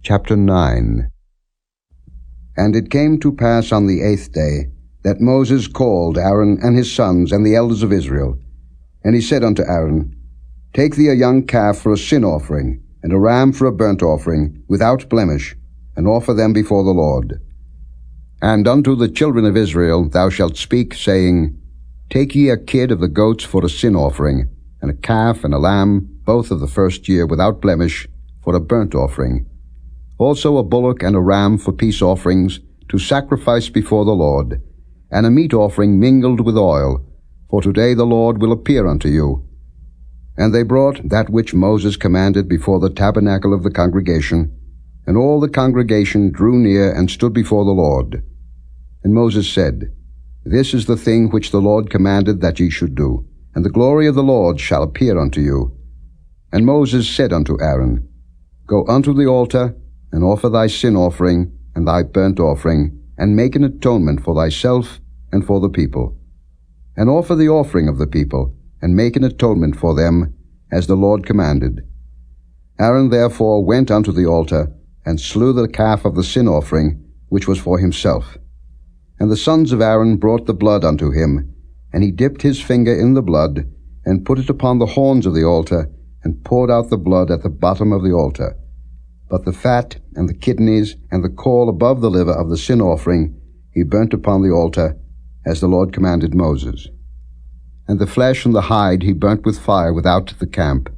Chapter 9. And it came to pass on the 8th day, that Moses called Aaron and his sons and the elders of Israel. And he said unto Aaron, Take thee a young calf for a sin offering, and a ram for a burnt offering, without blemish, and offer them before the Lord. And unto the children of Israel thou shalt speak, saying, Take ye a kid of the goats for a sin offering, and a calf and a lamb, both of the first year, without blemish, for a burnt offering. Also a bullock and a ram for peace offerings, to sacrifice before the Lord, and a meat offering mingled with oil, for today the Lord will appear unto you. And they brought that which Moses commanded before the tabernacle of the congregation, and all the congregation drew near and stood before the Lord. And Moses said, This is the thing which the Lord commanded that ye should do, and the glory of the Lord shall appear unto you. And Moses said unto Aaron, Go unto the altar, and offer thy sin offering and thy burnt offering, and make an atonement for thyself and for the people. And offer the offering of the people, and make an atonement for them, as the Lord commanded. Aaron therefore went unto the altar, and slew the calf of the sin offering, which was for himself. And the sons of Aaron brought the blood unto him, and he dipped his finger in the blood, and put it upon the horns of the altar, and poured out the blood at the bottom of the altar. But the fat, and the kidneys, and the caul above the liver of the sin offering he burnt upon the altar, as the Lord commanded Moses. And the flesh and the hide he burnt with fire without the camp.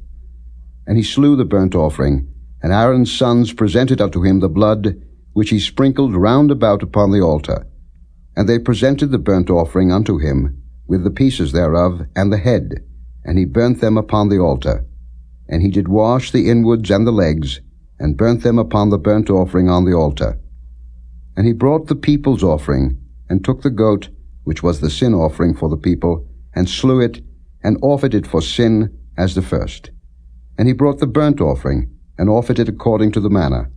And he slew the burnt offering, and Aaron's sons presented unto him the blood, which he sprinkled round about upon the altar. And they presented the burnt offering unto him, with the pieces thereof, and the head, and he burnt them upon the altar. And he did wash the inwards and the legs, and burnt them upon the burnt offering on the altar. And he brought the people's offering, and took the goat, which was the sin offering for the people, and slew it, and offered it for sin as the first. And he brought the burnt offering, and offered it according to the manner.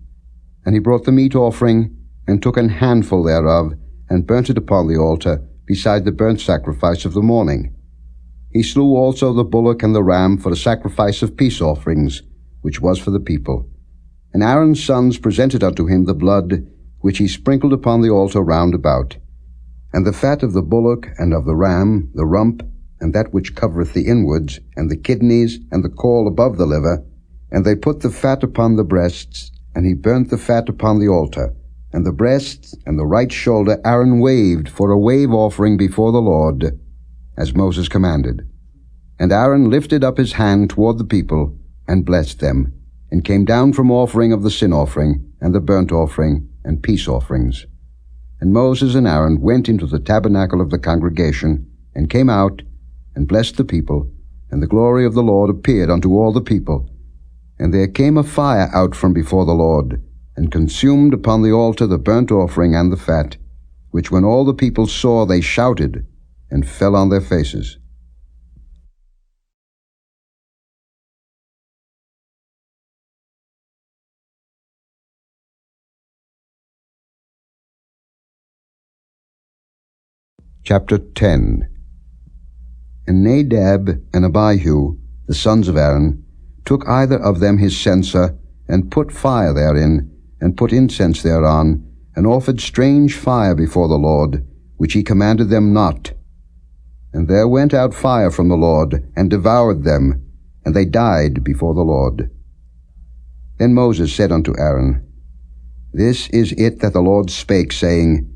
And he brought the meat offering, and took an handful thereof, and burnt it upon the altar, beside the burnt sacrifice of the morning. He slew also the bullock and the ram for the sacrifice of peace offerings, which was for the people. And Aaron's sons presented unto him the blood, which he sprinkled upon the altar round about. And the fat of the bullock and of the ram, the rump, and that which covereth the inwards, and the kidneys, and the caul above the liver. And they put the fat upon the breasts, and he burnt the fat upon the altar. And the breasts and the right shoulder Aaron waved for a wave offering before the Lord, as Moses commanded. And Aaron lifted up his hand toward the people, and blessed them, and came down from offering of the sin offering, and the burnt offering, and peace offerings. And Moses and Aaron went into the tabernacle of the congregation, and came out, and blessed the people, and the glory of the Lord appeared unto all the people. And there came a fire out from before the Lord, and consumed upon the altar the burnt offering and the fat, which when all the people saw, they shouted, and fell on their faces. Chapter 10. And Nadab and Abihu, the sons of Aaron, took either of them his censer, and put fire therein, and put incense thereon, and offered strange fire before the Lord, which he commanded them not. And there went out fire from the Lord, and devoured them, and they died before the Lord. Then Moses said unto Aaron, This is it that the Lord spake, saying,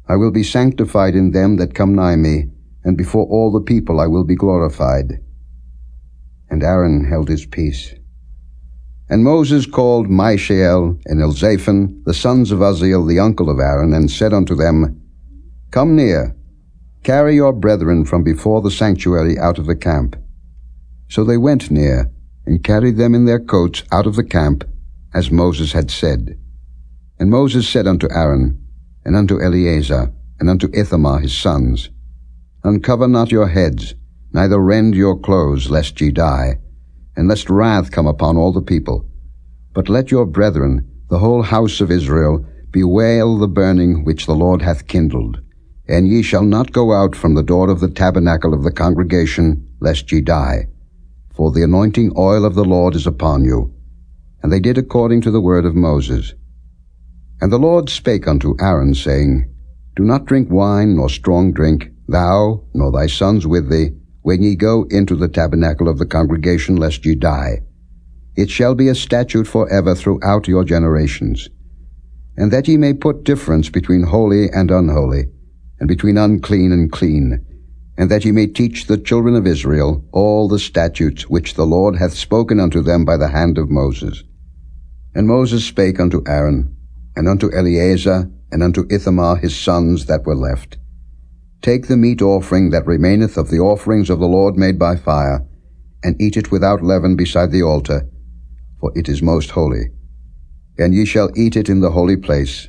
I will be sanctified in them that come nigh me, and before all the people I will be glorified. And Aaron held his peace. And Moses called Mishael and Elzaphan, the sons of Uzziel, the uncle of Aaron, and said unto them, Come near, carry your brethren from before the sanctuary out of the camp. So they went near, and carried them in their coats out of the camp, as Moses had said. And Moses said unto Aaron, and unto Eleazar, and unto Ithamar his sons, Uncover not your heads, neither rend your clothes, lest ye die, and lest wrath come upon all the people. But let your brethren, the whole house of Israel, bewail the burning which the Lord hath kindled. And ye shall not go out from the door of the tabernacle of the congregation, lest ye die. For the anointing oil of the Lord is upon you. And they did according to the word of Moses. And the Lord spake unto Aaron, saying, Do not drink wine nor strong drink, thou nor thy sons with thee, when ye go into the tabernacle of the congregation, lest ye die. It shall be a statute forever throughout your generations. And that ye may put difference between holy and unholy, and between unclean and clean, and that ye may teach the children of Israel all the statutes which the Lord hath spoken unto them by the hand of Moses. And Moses spake unto Aaron, and unto Eleazar, and unto Ithamar his sons that were left, Take the meat offering that remaineth of the offerings of the Lord made by fire, and eat it without leaven beside the altar, for it is most holy. And ye shall eat it in the holy place,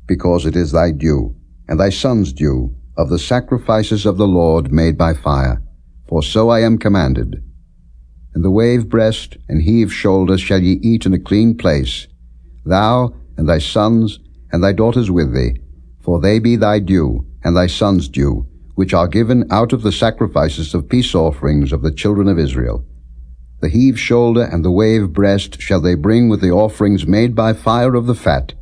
because it is thy due, and thy son's due, of the sacrifices of the Lord made by fire, for so I am commanded. And the wave breast and heave shoulder shall ye eat in a clean place, thou and thy sons and thy daughters with thee, for they be thy due, and thy son's due, which are given out of the sacrifices of peace offerings of the children of Israel. The heave shoulder and the wave breast shall they bring with the offerings made by fire of the fat,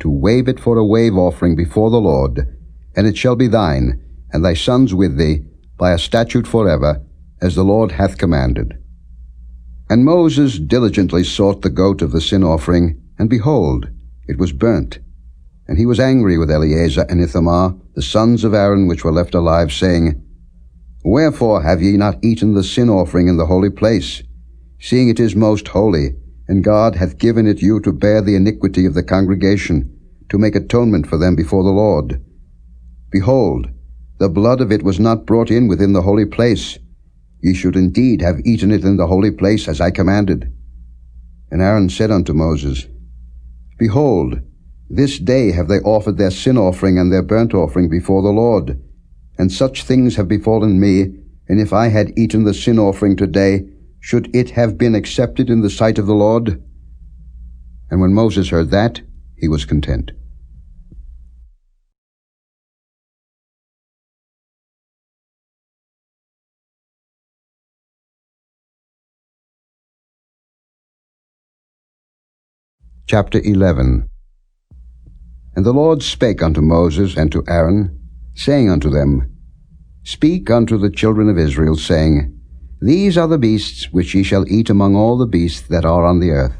to wave it for a wave offering before the Lord, and it shall be thine, and thy sons with thee, by a statute forever, as the Lord hath commanded. And Moses diligently sought the goat of the sin offering, and behold, it was burnt. And he was angry with Eleazar and Ithamar, the sons of Aaron which were left alive, saying, Wherefore have ye not eaten the sin offering in the holy place, seeing it is most holy, and God hath given it you to bear the iniquity of the congregation, to make atonement for them before the Lord? Behold, the blood of it was not brought in within the holy place. Ye should indeed have eaten it in the holy place, as I commanded. And Aaron said unto Moses, Behold, this day have they offered their sin offering and their burnt offering before the Lord, and such things have befallen me, and if I had eaten the sin offering today, should it have been accepted in the sight of the Lord? And when Moses heard that, he was content. Chapter 11. And the Lord spake unto Moses and to Aaron, saying unto them, Speak unto the children of Israel, saying, These are the beasts which ye shall eat among all the beasts that are on the earth.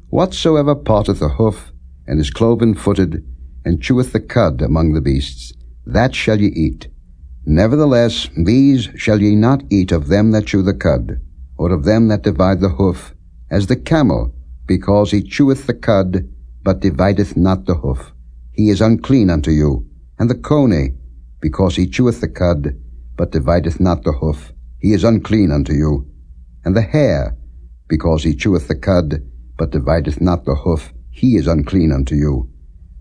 Whatsoever parteth a hoof, and is cloven-footed, and cheweth the cud among the beasts, that shall ye eat. Nevertheless, these shall ye not eat of them that chew the cud, or of them that divide the hoof, as the camel, because he cheweth the cud, but divideth not the hoof. He is unclean unto you. And the coney, because he cheweth the cud, but divideth not the hoof. He is unclean unto you. And the hare, because he cheweth the cud, but divideth not the hoof. He is unclean unto you.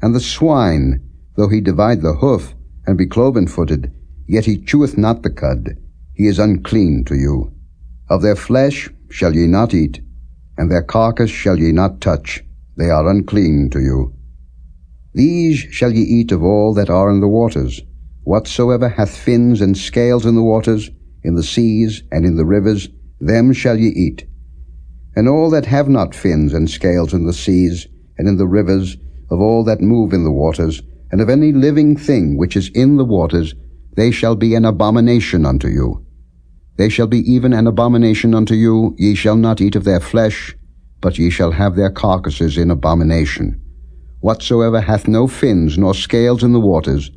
And the swine, though he divide the hoof, and be cloven-footed, yet he cheweth not the cud. He is unclean to you. Of their flesh shall ye not eat, and their carcass shall ye not touch. They are unclean to you. These shall ye eat of all that are in the waters. Whatsoever hath fins and scales in the waters, in the seas, and in the rivers, them shall ye eat. And all that have not fins and scales in the seas, and in the rivers, of all that move in the waters, and of any living thing which is in the waters, they shall be an abomination unto you. They shall be even an abomination unto you. Ye shall not eat of their flesh, but ye shall have their carcasses in abomination. Whatsoever hath no fins nor scales in the waters,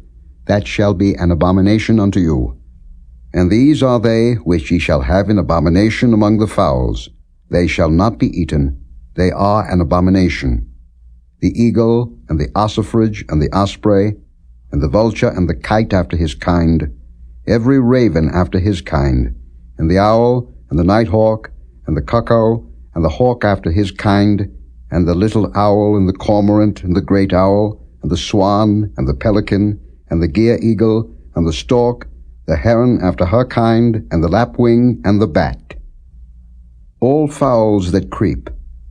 that shall be an abomination unto you. And these are they which ye shall have in abomination among the fowls. They shall not be eaten. They are an abomination. The eagle, and the ossifrage, and the osprey, and the vulture, and the kite after his kind, every raven after his kind, and the owl, and the nighthawk, and the cuckoo, and the hawk after his kind, and the little owl, and the cormorant, and the great owl, and the swan, and the pelican, and the gier eagle, and the stork, the heron after her kind, and the lapwing, and the bat. All fowls that creep,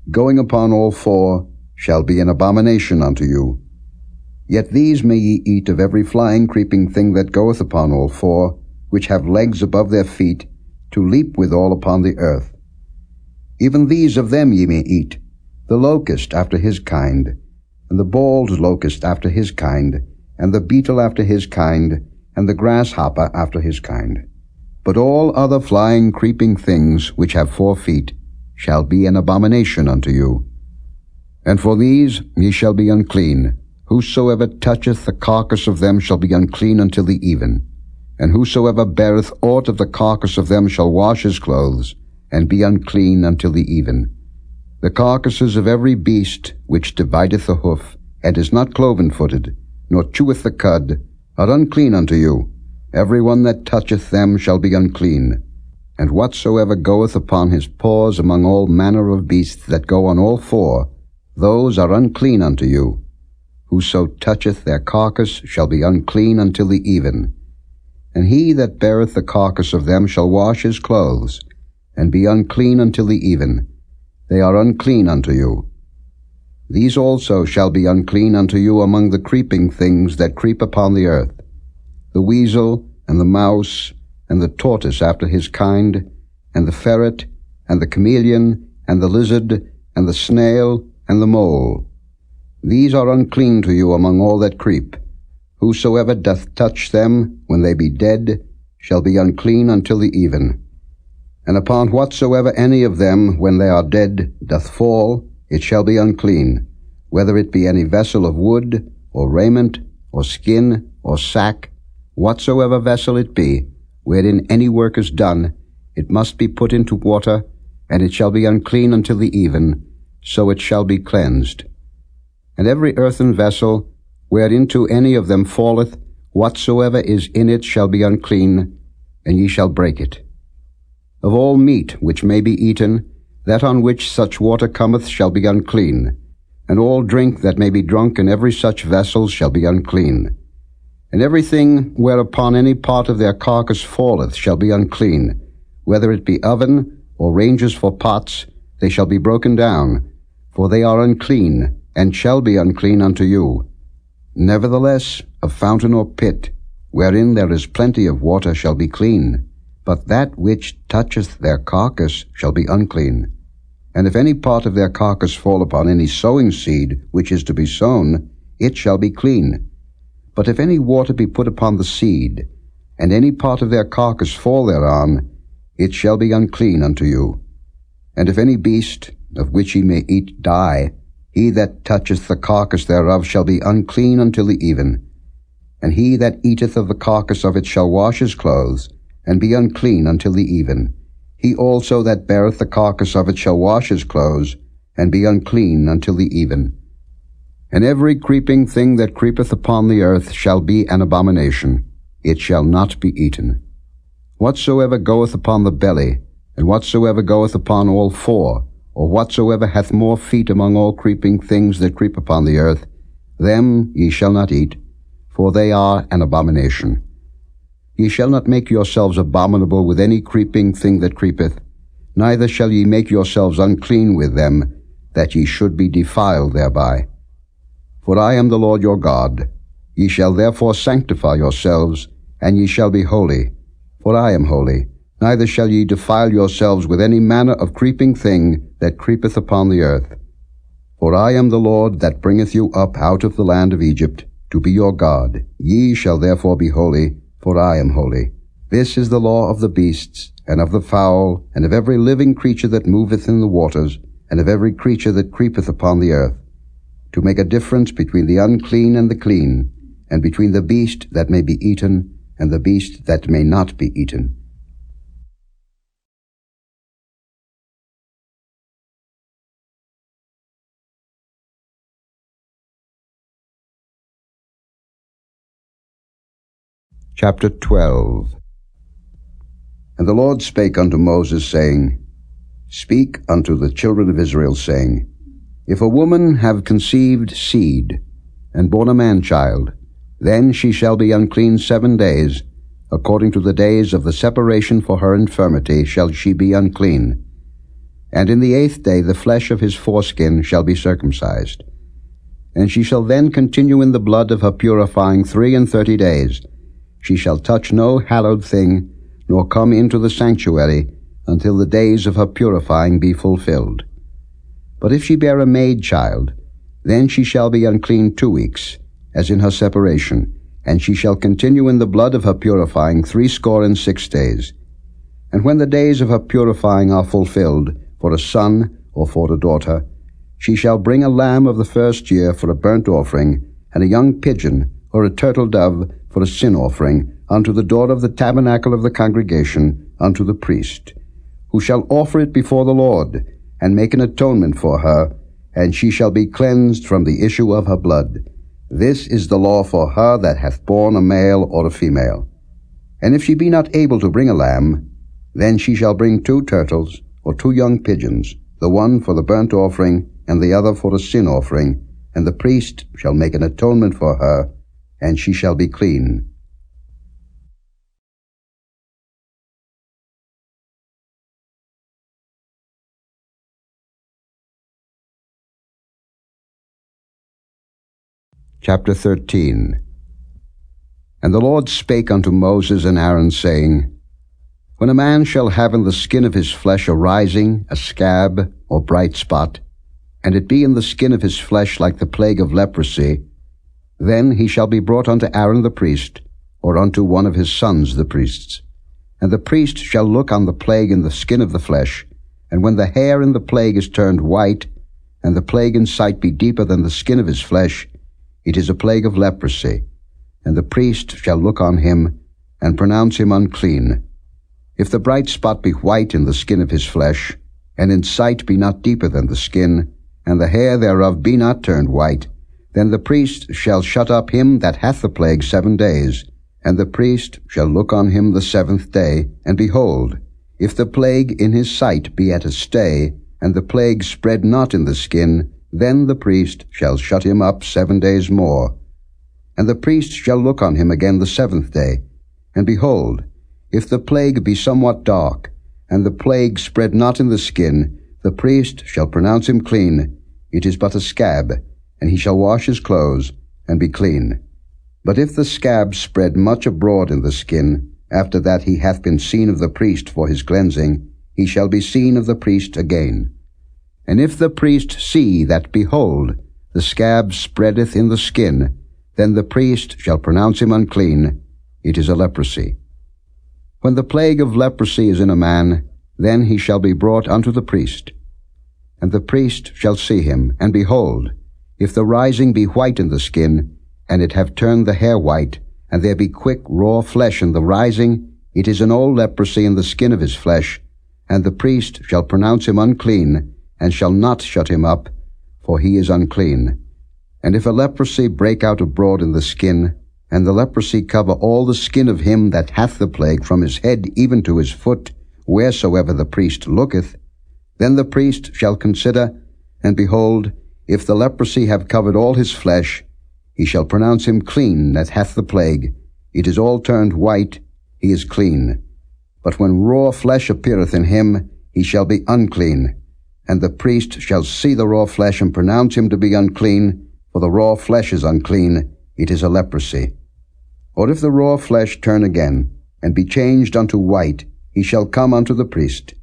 going upon all four, shall be an abomination unto you. Yet these may ye eat of every flying creeping thing that goeth upon all four, which have legs above their feet, to leap withal upon the earth. Even these of them ye may eat, the locust after his kind, and the bald locust after his kind, and the beetle after his kind, and the grasshopper after his kind. But all other flying, creeping things which have 4 feet shall be an abomination unto you. And for these ye shall be unclean. Whosoever toucheth the carcass of them shall be unclean until the even. And whosoever beareth aught of the carcass of them shall wash his clothes, and be unclean until the even. The carcasses of every beast which divideth the hoof, and is not cloven-footed, nor cheweth the cud, are unclean unto you. Every one that toucheth them shall be unclean. And whatsoever goeth upon his paws among all manner of beasts that go on all 4, those are unclean unto you. Whoso toucheth their carcass shall be unclean until the even. And he that beareth the carcass of them shall wash his clothes, and be unclean until the even. They are unclean unto you. These also shall be unclean unto you among the creeping things that creep upon the earth, the weasel, and the mouse, and the tortoise after his kind, and the ferret, and the chameleon, and the lizard, and the snail, and the mole. These are unclean to you among all that creep. Whosoever doth touch them, when they be dead, shall be unclean until the even. And upon whatsoever any of them, when they are dead, doth fall, it shall be unclean, whether it be any vessel of wood, or raiment, or skin, or sack, whatsoever vessel it be, wherein any work is done, it must be put into water, and it shall be unclean until the even, so it shall be cleansed. And every earthen vessel, whereinto any of them falleth, whatsoever is in it shall be unclean, and ye shall break it. Of all meat which may be eaten, that on which such water cometh shall be unclean, and all drink that may be drunk in every such vessel shall be unclean. And everything whereupon any part of their carcass falleth shall be unclean, whether it be oven, or ranges for pots, they shall be broken down, for they are unclean, and shall be unclean unto you. Nevertheless, a fountain or pit, wherein there is plenty of water, shall be clean, but that which toucheth their carcass shall be unclean. And if any part of their carcass fall upon any sowing seed which is to be sown, it shall be clean. But if any water be put upon the seed, and any part of their carcass fall thereon, it shall be unclean unto you. And if any beast, of which ye may eat, die, he that toucheth the carcass thereof shall be unclean until the even. And he that eateth of the carcass of it shall wash his clothes, and be unclean until the even. He also that beareth the carcass of it shall wash his clothes, and be unclean until the even. And every creeping thing that creepeth upon the earth shall be an abomination. It shall not be eaten. Whatsoever goeth upon the belly, and whatsoever goeth upon all 4, or whatsoever hath more feet among all creeping things that creep upon the earth, them ye shall not eat, for they are an abomination. Ye shall not make yourselves abominable with any creeping thing that creepeth, neither shall ye make yourselves unclean with them, that ye should be defiled thereby. For I am the Lord your God. Ye shall therefore sanctify yourselves, and ye shall be holy, for I am holy. Neither shall ye defile yourselves with any manner of creeping thing that creepeth upon the earth. For I am the Lord that bringeth you up out of the land of Egypt, to be your God. Ye shall therefore be holy, for I am holy. This is the law of the beasts, and of the fowl, and of every living creature that moveth in the waters, and of every creature that creepeth upon the earth, to make a difference between the unclean and the clean, and between the beast that may be eaten, and the beast that may not be eaten. Chapter 12. And the Lord spake unto Moses, saying, Speak unto the children of Israel, saying, If a woman have conceived seed, and born a man-child, then she shall be unclean 7 days, according to the days of the separation for her infirmity shall she be unclean. And in the 8th day the flesh of his foreskin shall be circumcised. And she shall then continue in the blood of her purifying 33 days. She shall touch no hallowed thing, nor come into the sanctuary, until the days of her purifying be fulfilled. But if she bear a maid child, Then she shall be unclean 2 weeks, as in her separation, and she shall continue in the blood of her purifying 66 days. And when the days of her purifying are fulfilled, for a son or for a daughter, she shall bring a lamb of the first year for a burnt offering, and a young pigeon or a turtle dove for a sin offering, unto the door of the tabernacle of the congregation, unto the priest, who shall offer it before the Lord, and make an atonement for her, and she shall be cleansed from the issue of her blood. This is the law for her that hath borne a male or a female. And if she be not able to bring a lamb, then she shall bring 2 turtles or 2 young pigeons, the one for the burnt offering, and the other for a sin offering, and the priest shall make an atonement for her, and she shall be clean. Chapter 13. And the Lord spake unto Moses and Aaron, saying, When a man shall have in the skin of his flesh a rising, a scab, or bright spot, and it be in the skin of his flesh like the plague of leprosy, then he shall be brought unto Aaron the priest, or unto one of his sons the priests. And the priest shall look on the plague in the skin of the flesh, and when the hair in the plague is turned white, and the plague in sight be deeper than the skin of his flesh, it is a plague of leprosy, and the priest shall look on him, and pronounce him unclean. If the bright spot be white in the skin of his flesh, and in sight be not deeper than the skin, and the hair thereof be not turned white, then the priest shall shut up him that hath the plague 7 days, and the priest shall look on him the 7th day, and behold, if the plague in his sight be at a stay, and the plague spread not in the skin, then the priest shall shut him up 7 days more. And the priest shall look on him again the 7th day, and behold, if the plague be somewhat dark, and the plague spread not in the skin, the priest shall pronounce him clean. It is but a scab, and he shall wash his clothes, and be clean. But if the scab spread much abroad in the skin, after that he hath been seen of the priest for his cleansing, he shall be seen of the priest again. And if the priest see that, behold, the scab spreadeth in the skin, then the priest shall pronounce him unclean. It is a leprosy. When the plague of leprosy is in a man, then he shall be brought unto the priest. And the priest shall see him, and behold, if the rising be white in the skin, and it have turned the hair white, and there be quick raw flesh in the rising, it is an old leprosy in the skin of his flesh, and the priest shall pronounce him unclean, and shall not shut him up, for he is unclean. And if a leprosy break out abroad in the skin, and the leprosy cover all the skin of him that hath the plague from his head even to his foot, wheresoever the priest looketh, then the priest shall consider, and behold, if the leprosy have covered all his flesh, he shall pronounce him clean that hath the plague. It is all turned white, he is clean. But when raw flesh appeareth in him, he shall be unclean. And the priest shall see the raw flesh, and pronounce him to be unclean, for the raw flesh is unclean, it is a leprosy. Or if the raw flesh turn again, and be changed unto white, he shall come unto the priest.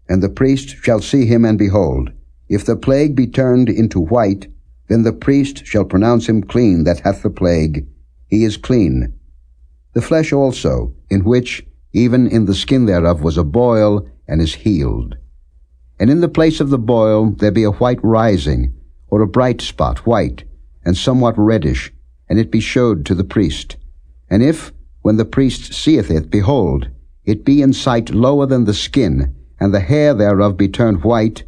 And the priest shall see him, and behold, if the plague be turned into white, then the priest shall pronounce him clean that hath the plague. He is clean. The flesh also, in which, even in the skin thereof, was a boil, and is healed. And in the place of the boil there be a white rising, or a bright spot, white, and somewhat reddish, and it be showed to the priest. And if, when the priest seeth it, behold, it be in sight lower than the skin, and the hair thereof be turned white,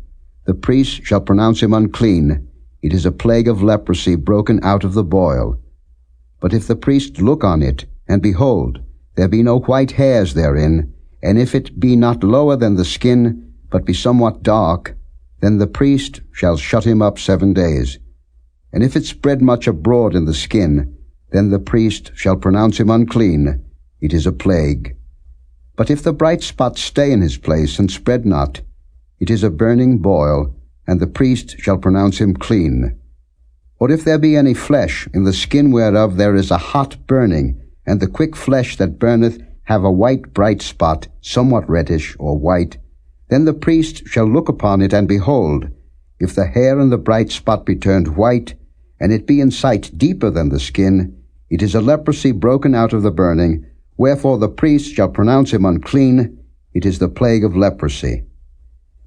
the priest shall pronounce him unclean. It is a plague of leprosy broken out of the boil. But if the priest look on it, and behold, there be no white hairs therein, and if it be not lower than the skin, but be somewhat dark, then the priest shall shut him up 7 days. And if it spread much abroad in the skin, then the priest shall pronounce him unclean. It is a plague. But if the bright spot stay in his place, and spread not, it is a burning boil, and the priest shall pronounce him clean. Or if there be any flesh, in the skin whereof there is a hot burning, and the quick flesh that burneth have a white bright spot, somewhat reddish or white, then the priest shall look upon it, and behold, if the hair in the bright spot be turned white, and it be in sight deeper than the skin, it is a leprosy broken out of the burning, wherefore the priest shall pronounce him unclean. It is the plague of leprosy.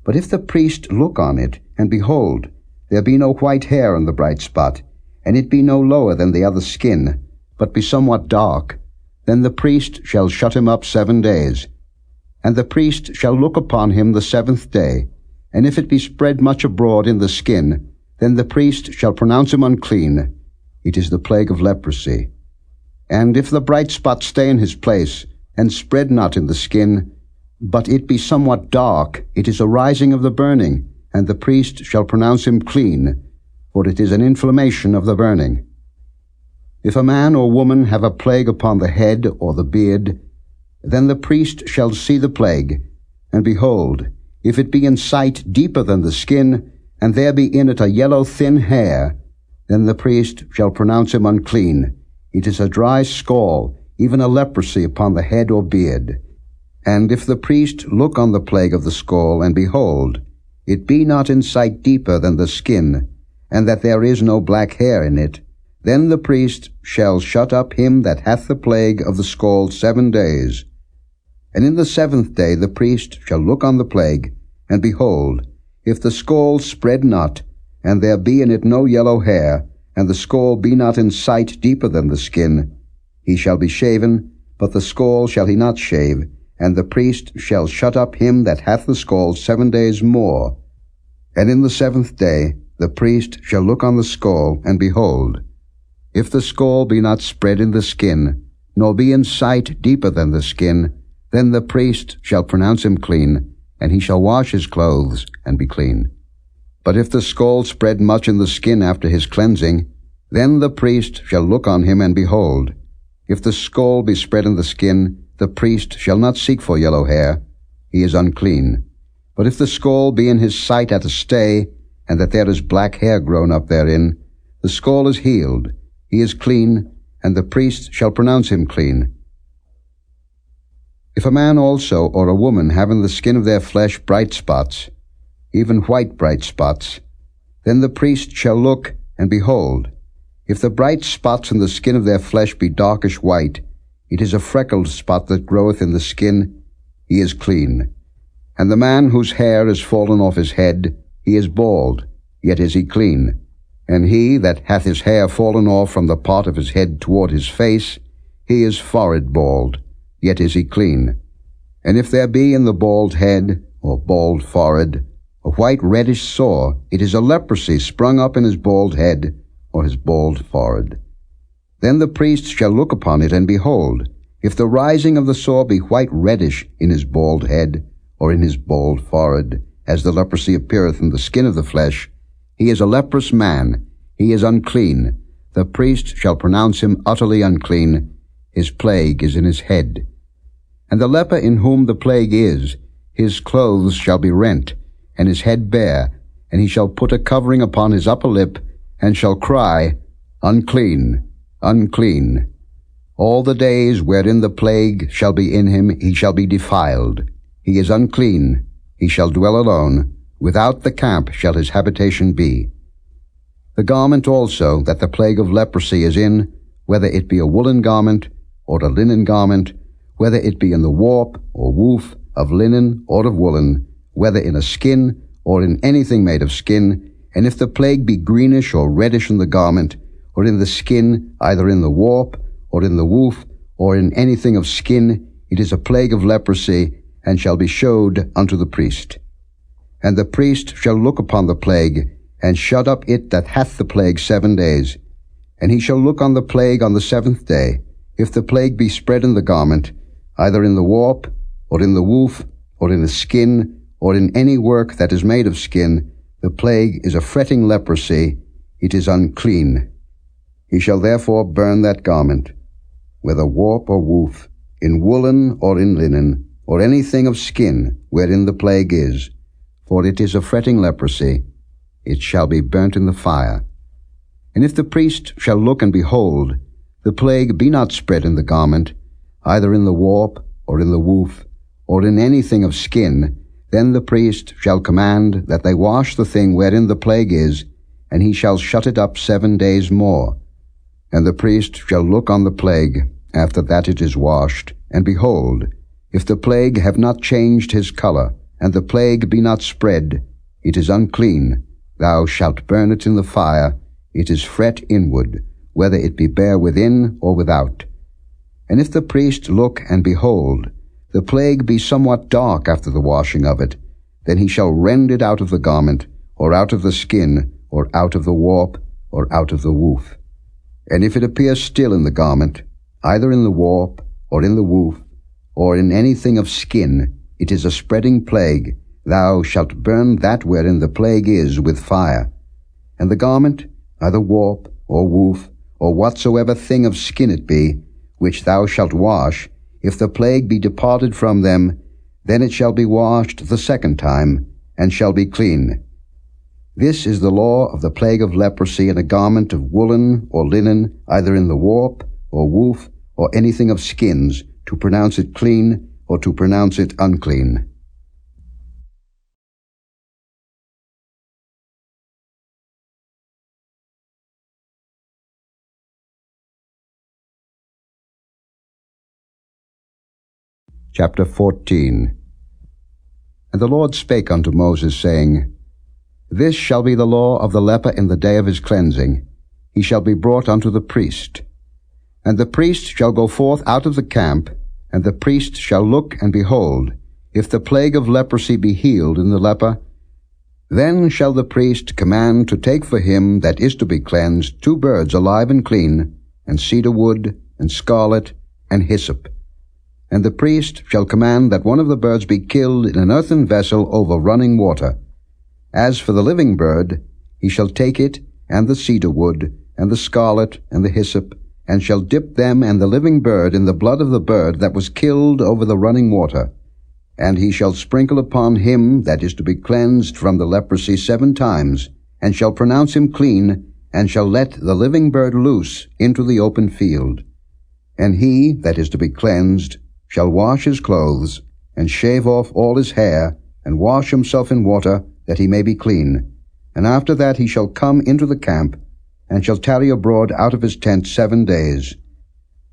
But if the priest look on it, and behold, there be no white hair in the bright spot, and it be no lower than the other skin, but be somewhat dark, then the priest shall shut him up 7 days. And the priest shall look upon him the 7th day, and if it be spread much abroad in the skin, then the priest shall pronounce him unclean. It is the plague of leprosy. And if the bright spot stay in his place, and spread not in the skin, but it be somewhat dark, it is a rising of the burning, and the priest shall pronounce him clean, for it is an inflammation of the burning. If a man or woman have a plague upon the head or the beard, then the priest shall see the plague, and behold, if it be in sight deeper than the skin, and there be in it a yellow thin hair, then the priest shall pronounce him unclean. It is a dry scall, even a leprosy upon the head or beard. And if the priest look on the plague of the scall, and behold, it be not in sight deeper than the skin, and that there is no black hair in it, then the priest shall shut up him that hath the plague of the scall 7 days. And in the 7th day the priest shall look on the plague, and behold, if the scall spread not, and there be in it no yellow hair, and the scall be not in sight deeper than the skin, he shall be shaven, but the scall shall he not shave, and the priest shall shut up him that hath the scall 7 days more. And in the 7th day the priest shall look on the scall, and behold, if the scall be not spread in the skin, nor be in sight deeper than the skin, then the priest shall pronounce him clean, and he shall wash his clothes, and be clean. But if the scall spread much in the skin after his cleansing, then the priest shall look on him, and behold, if the scall be spread in the skin, the priest shall not seek for yellow hair, he is unclean. But if the scall be in his sight at a stay, and that there is black hair grown up therein, the scall is healed, he is clean, and the priest shall pronounce him clean. If a man also or a woman have in the skin of their flesh bright spots, even white bright spots, then the priest shall look, and behold, if the bright spots in the skin of their flesh be darkish white, it is a freckled spot that groweth in the skin, he is clean. And the man whose hair is fallen off his head, he is bald, yet is he clean. And he that hath his hair fallen off from the part of his head toward his face, he is forehead bald, yet is he clean. And if there be in the bald head, or bald forehead, a white reddish sore, it is a leprosy sprung up in his bald head, or his bald forehead. Then the priest shall look upon it, and behold, if the rising of the sore be white reddish in his bald head, or in his bald forehead, as the leprosy appeareth in the skin of the flesh, he is a leprous man, he is unclean. The priest shall pronounce him utterly unclean. His plague is in his head. And the leper in whom the plague is, his clothes shall be rent, and his head bare, and he shall put a covering upon his upper lip, and shall cry, Unclean, unclean. All the days wherein the plague shall be in him, he shall be defiled. He is unclean, he shall dwell alone. Without the camp shall his habitation be. The garment also that the plague of leprosy is in, whether it be a woolen garment, or a linen garment, whether it be in the warp or woof of linen or of woolen, whether in a skin or in anything made of skin, and if the plague be greenish or reddish in the garment, or in the skin, either in the warp, or in the woof, or in anything of skin, it is a plague of leprosy, and shall be showed unto the priest. And the priest shall look upon the plague, and shut up it that hath the plague 7 days. And he shall look on the plague on the 7th day. If the plague be spread in the garment, either in the warp, or in the woof, or in the skin, or in any work that is made of skin, the plague is a fretting leprosy, it is unclean. He shall therefore burn that garment, whether warp or woof, in woolen or in linen, or anything of skin wherein the plague is, for it is a fretting leprosy, it shall be burnt in the fire. And if the priest shall look and behold, the plague be not spread in the garment, either in the warp, or in the woof, or in anything of skin, Then the priest shall command that they wash the thing wherein the plague is, and he shall shut it up 7 days more. And the priest shall look on the plague, after that it is washed, and behold, if the plague have not changed his color, and the plague be not spread, it is unclean. Thou shalt burn it in the fire. It is fret inward, whether it be bare within or without. And if the priest look, and behold, the plague be somewhat dark after the washing of it, then he shall rend it out of the garment, or out of the skin, or out of the warp, or out of the woof. And if it appear still in the garment, either in the warp, or in the woof, or in anything of skin, it is a spreading plague. Thou shalt burn that wherein the plague is with fire. And the garment, either warp, or woof, or whatsoever thing of skin it be, which thou shalt wash, if the plague be departed from them, then it shall be washed the second time, and shall be clean. This is the law of the plague of leprosy in a garment of woolen or linen, either in the warp, or woof, or anything of skins, to pronounce it clean, or to pronounce it unclean. Chapter 14. And the Lord spake unto Moses, saying, This shall be the law of the leper in the day of his cleansing. He shall be brought unto the priest. And the priest shall go forth out of the camp, and the priest shall look, and behold, if the plague of leprosy be healed in the leper, then shall the priest command to take for him that is to be cleansed 2 birds alive and clean, and cedar wood, and scarlet, and hyssop. And the priest shall command that one of the birds be killed in an earthen vessel over running water. As for the living bird, he shall take it, and the cedar wood, and the scarlet, and the hyssop, and shall dip them and the living bird in the blood of the bird that was killed over the running water. And he shall sprinkle upon him that is to be cleansed from the leprosy 7 times, and shall pronounce him clean, and shall let the living bird loose into the open field. And he that is to be cleansed shall wash his clothes, and shave off all his hair, and wash himself in water, that he may be clean. And after that he shall come into the camp, and shall tarry abroad out of his tent 7 days.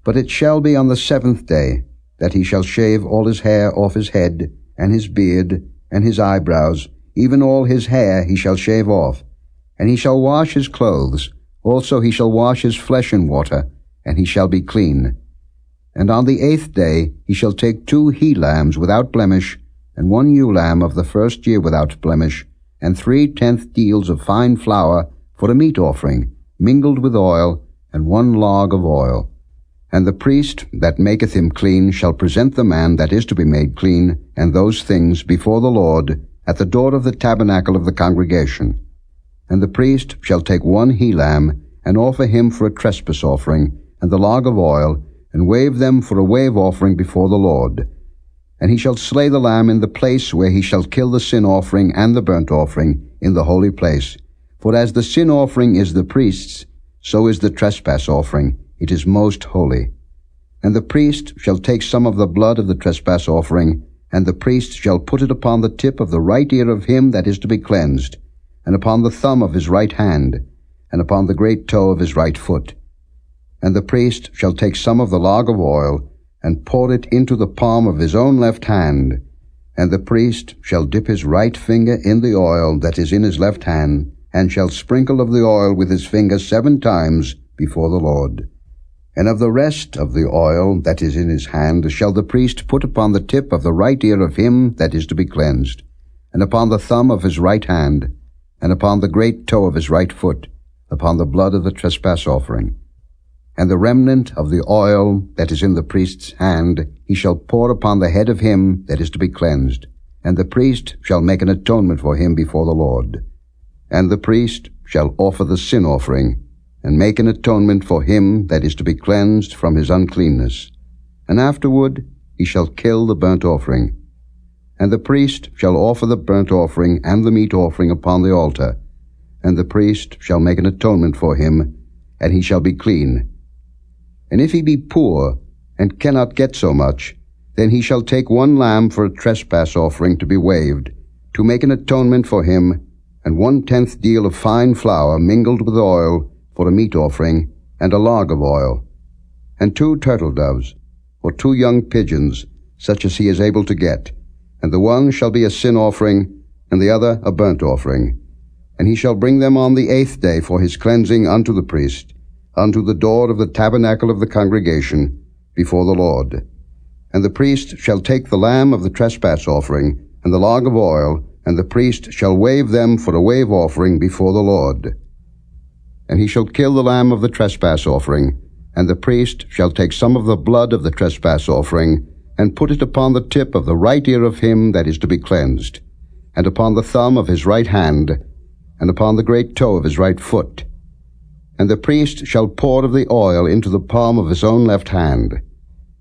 But it shall be on the 7th day, that he shall shave all his hair off his head, and his beard, and his eyebrows, even all his hair he shall shave off. And he shall wash his clothes, also he shall wash his flesh in water, and he shall be clean. And on the 8th day he shall take 2 he-lambs without blemish, and 1 ewe lamb of the 1st year without blemish, and 3/10 deals of fine flour for a meat offering, mingled with oil, and 1 log of oil. And the priest that maketh him clean shall present the man that is to be made clean, and those things before the Lord, at the door of the tabernacle of the congregation. And the priest shall take 1 he-lamb, and offer him for a trespass offering, and the log of oil, and wave them for a wave offering before the Lord. And he shall slay the lamb in the place where he shall kill the sin offering and the burnt offering in the holy place. For as the sin offering is the priest's, so is the trespass offering. It is most holy. And the priest shall take some of the blood of the trespass offering, and the priest shall put it upon the tip of the right ear of him that is to be cleansed, and upon the thumb of his right hand, and upon the great toe of his right foot. And the priest shall take some of the log of oil, and pour it into the palm of his own left hand. And the priest shall dip his right finger in the oil that is in his left hand, and shall sprinkle of the oil with his finger 7 times before the Lord. And of the rest of the oil that is in his hand shall the priest put upon the tip of the right ear of him that is to be cleansed, and upon the thumb of his right hand, and upon the great toe of his right foot, upon the blood of the trespass offering. And the remnant of the oil that is in the priest's hand he shall pour upon the head of him that is to be cleansed, and the priest shall make an atonement for him before the Lord. And the priest shall offer the sin offering, and make an atonement for him that is to be cleansed from his uncleanness. And afterward he shall kill the burnt offering. And the priest shall offer the burnt offering and the meat offering upon the altar, and the priest shall make an atonement for him, and he shall be clean. And if he be poor, and cannot get so much, Then he shall take 1 lamb for a trespass offering to be waved, to make an atonement for him, and 1/10 deal of fine flour mingled with oil for a meat offering, and a log of oil, and 2 turtle doves, or 2 young pigeons, such as he is able to get, and the one shall be a sin offering, and the other a burnt offering. And he shall bring them on the 8th day for his cleansing unto the priest, unto the door of the tabernacle of the congregation, before the Lord. And the priest shall take the lamb of the trespass offering, and the log of oil, and the priest shall wave them for a wave offering before the Lord. And he shall kill the lamb of the trespass offering, and the priest shall take some of the blood of the trespass offering, and put it upon the tip of the right ear of him that is to be cleansed, and upon the thumb of his right hand, and upon the great toe of his right foot. And the priest shall pour of the oil into the palm of his own left hand.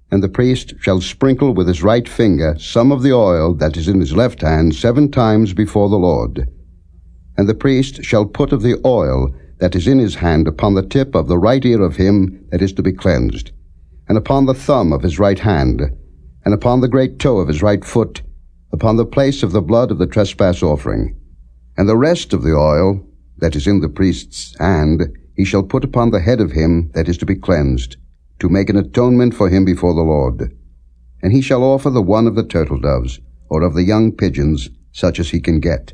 And the priest shall sprinkle with his right finger some of the oil that is in his left hand 7 times before the Lord. And the priest shall put of the oil that is in his hand upon the tip of the right ear of him that is to be cleansed, and upon the thumb of his right hand, and upon the great toe of his right foot, upon the place of the blood of the trespass offering. And the rest of the oil that is in the priest's hand he shall put upon the head of him that is to be cleansed, to make an atonement for him before the Lord. And he shall offer the one of the turtle doves, or of the young pigeons, such as he can get,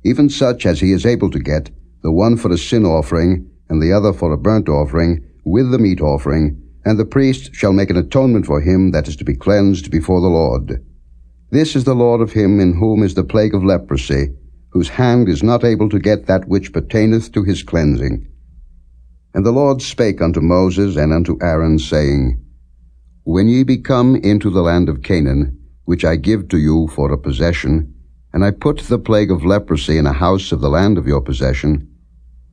even such as he is able to get, the one for a sin offering, and the other for a burnt offering, with the meat offering, and the priest shall make an atonement for him that is to be cleansed before the Lord. This is the Lord of him in whom is the plague of leprosy, whose hand is not able to get that which pertaineth to his cleansing. And the Lord spake unto Moses and unto Aaron, saying, When ye be come into the land of Canaan, which I give to you for a possession, and I put the plague of leprosy in a house of the land of your possession,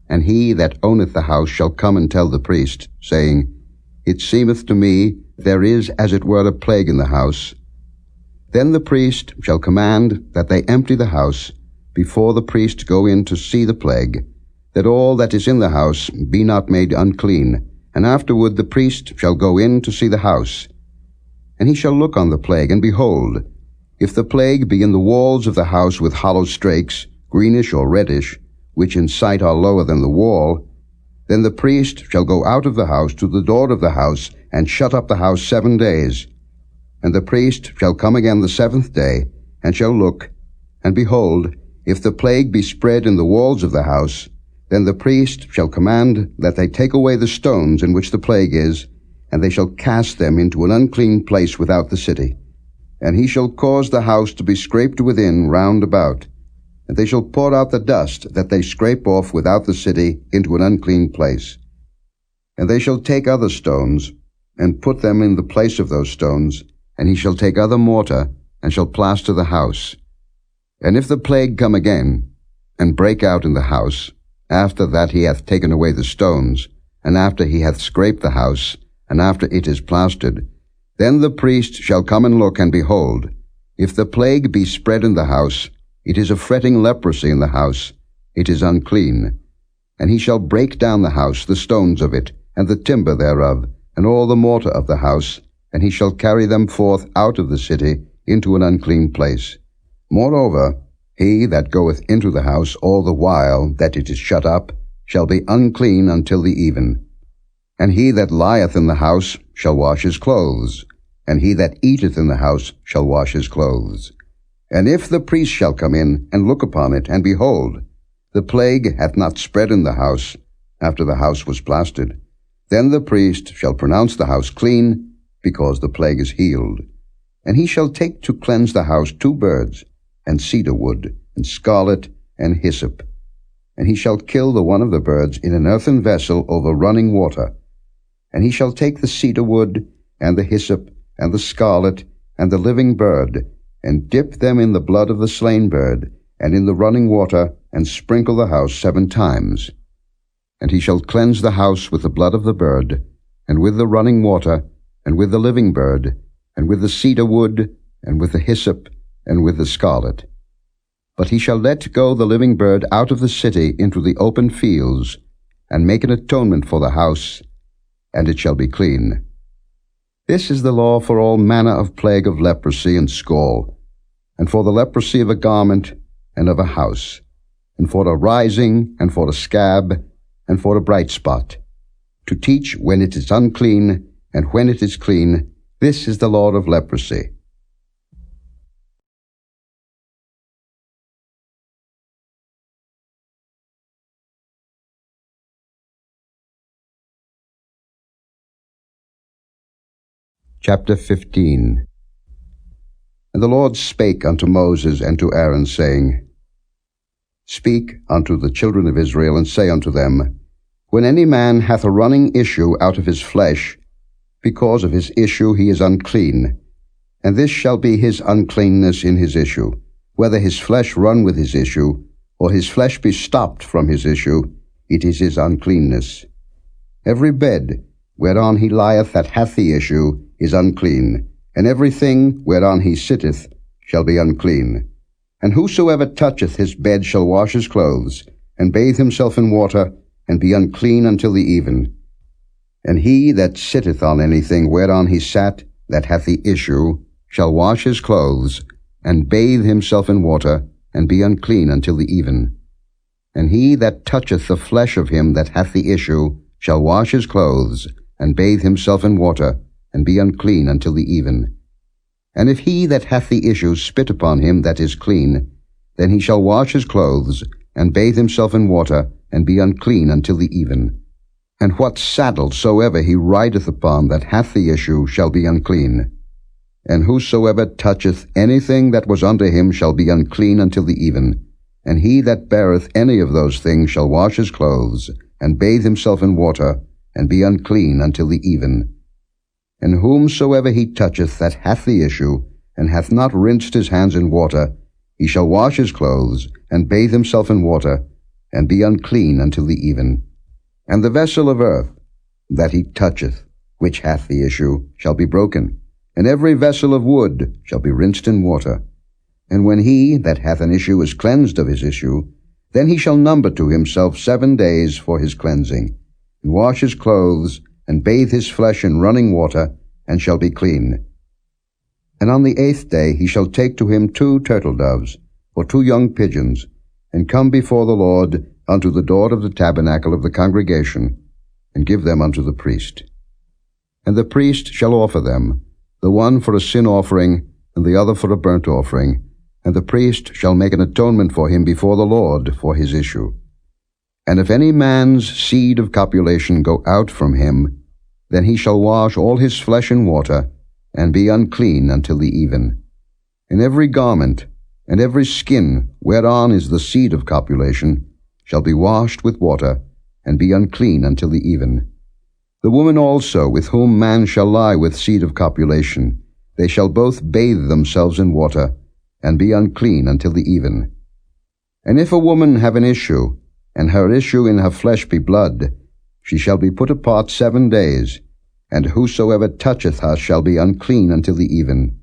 and he that owneth the house shall come and tell the priest, saying, It seemeth to me there is as it were a plague in the house. Then the priest shall command that they empty the house, before the priest go in to see the plague, that all that is in the house be not made unclean, and afterward the priest shall go in to see the house. And he shall look on the plague, and behold, if the plague be in the walls of the house with hollow strakes, greenish or reddish, which in sight are lower than the wall, then the priest shall go out of the house to the door of the house, and shut up the house 7 days. And the priest shall come again the 7th day, and shall look, and behold, if the plague be spread in the walls of the house, then the priest shall command that they take away the stones in which the plague is, and they shall cast them into an unclean place without the city. And he shall cause the house to be scraped within round about, and they shall pour out the dust that they scrape off without the city into an unclean place. And they shall take other stones, and put them in the place of those stones, and he shall take other mortar, and shall plaster the house. And if the plague come again, and break out in the house, after that he hath taken away the stones, and after he hath scraped the house, and after it is plastered, then the priest shall come and look, and behold, if the plague be spread in the house, it is a fretting leprosy in the house, it is unclean. And he shall break down the house, the stones of it, and the timber thereof, and all the mortar of the house, and he shall carry them forth out of the city into an unclean place. Moreover, he that goeth into the house all the while that it is shut up shall be unclean until the even. And he that lieth in the house shall wash his clothes, and he that eateth in the house shall wash his clothes. And if the priest shall come in and look upon it, and behold, the plague hath not spread in the house, after the house was plastered, then the priest shall pronounce the house clean, because the plague is healed. And he shall take to cleanse the house 2 birds, and cedar wood, and scarlet, and hyssop. And he shall kill the one of the birds in an earthen vessel over running water. And he shall take the cedar wood, and the hyssop, and the scarlet, and the living bird, and dip them in the blood of the slain bird, and in the running water, and sprinkle the house 7 times. And he shall cleanse the house with the blood of the bird, and with the running water, and with the living bird, and with the cedar wood, and with the hyssop, and with the scarlet. But he shall let go the living bird out of the city into the open fields, and make an atonement for the house, and it shall be clean. This is the law for all manner of plague of leprosy and scall, and for the leprosy of a garment and of a house, and for a rising, and for a scab, and for a bright spot, to teach when it is unclean, and when it is clean. This is the law of leprosy. Chapter 15. And the Lord spake unto Moses and to Aaron, saying, Speak unto the children of Israel, and say unto them, When any man hath a running issue out of his flesh, because of his issue he is unclean, and this shall be his uncleanness in his issue, whether his flesh run with his issue, or his flesh be stopped from his issue, it is his uncleanness. Every bed whereon he lieth that hath the issue is unclean, and everything whereon he sitteth shall be unclean. And whosoever toucheth his bed shall wash his clothes, and bathe himself in water, and be unclean until the even. And he that sitteth on anything whereon he sat that hath the issue shall wash his clothes, and bathe himself in water, and be unclean until the even. And he that toucheth the flesh of him that hath the issue shall wash his clothes, and bathe himself in water, and be unclean until the even. And if he that hath the issue spit upon him that is clean, then he shall wash his clothes, and bathe himself in water, and be unclean until the even. And what saddle soever he rideth upon that hath the issue shall be unclean. And whosoever toucheth anything that was under him shall be unclean until the even. And he that beareth any of those things shall wash his clothes, and bathe himself in water, and be unclean until the even. And whomsoever he toucheth that hath the issue, and hath not rinsed his hands in water, he shall wash his clothes, and bathe himself in water, and be unclean until the even. And the vessel of earth that he toucheth, which hath the issue, shall be broken, and every vessel of wood shall be rinsed in water. And when he that hath an issue is cleansed of his issue, then he shall number to himself 7 days for his cleansing, and wash his clothes, and bathe his flesh in running water, and shall be clean. And on the 8th day he shall take to him 2 turtle doves, or 2 young pigeons, and come before the Lord unto the door of the tabernacle of the congregation, and give them unto the priest. And the priest shall offer them, the one for a sin offering, and the other for a burnt offering, and the priest shall make an atonement for him before the Lord for his issue. And if any man's seed of copulation go out from him, then he shall wash all his flesh in water, and be unclean until the even. And every garment, and every skin whereon is the seed of copulation, shall be washed with water, and be unclean until the even. The woman also with whom man shall lie with seed of copulation, they shall both bathe themselves in water, and be unclean until the even. And if a woman have an issue, and her issue in her flesh be blood, she shall be put apart 7 days, and whosoever toucheth her shall be unclean until the even.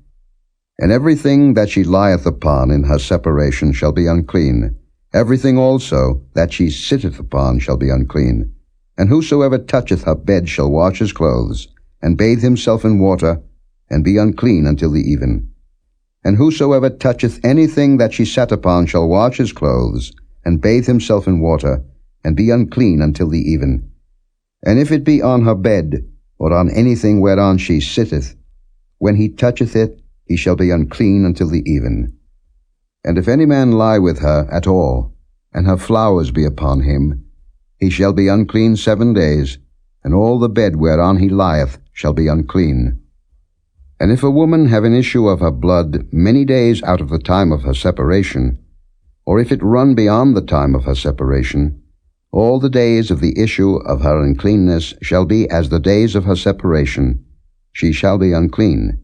And everything that she lieth upon in her separation shall be unclean. Everything also that she sitteth upon shall be unclean. And whosoever toucheth her bed shall wash his clothes, and bathe himself in water, and be unclean until the even. And whosoever toucheth anything that she sat upon shall wash his clothes, and bathe himself in water, and be unclean until the even. And if it be on her bed, or on anything whereon she sitteth, when he toucheth it, he shall be unclean until the even. And if any man lie with her at all, and her flowers be upon him, he shall be unclean 7 days, and all the bed whereon he lieth shall be unclean. And if a woman have an issue of her blood many days out of the time of her separation, or if it run beyond the time of her separation, all the days of the issue of her uncleanness shall be as the days of her separation. She shall be unclean.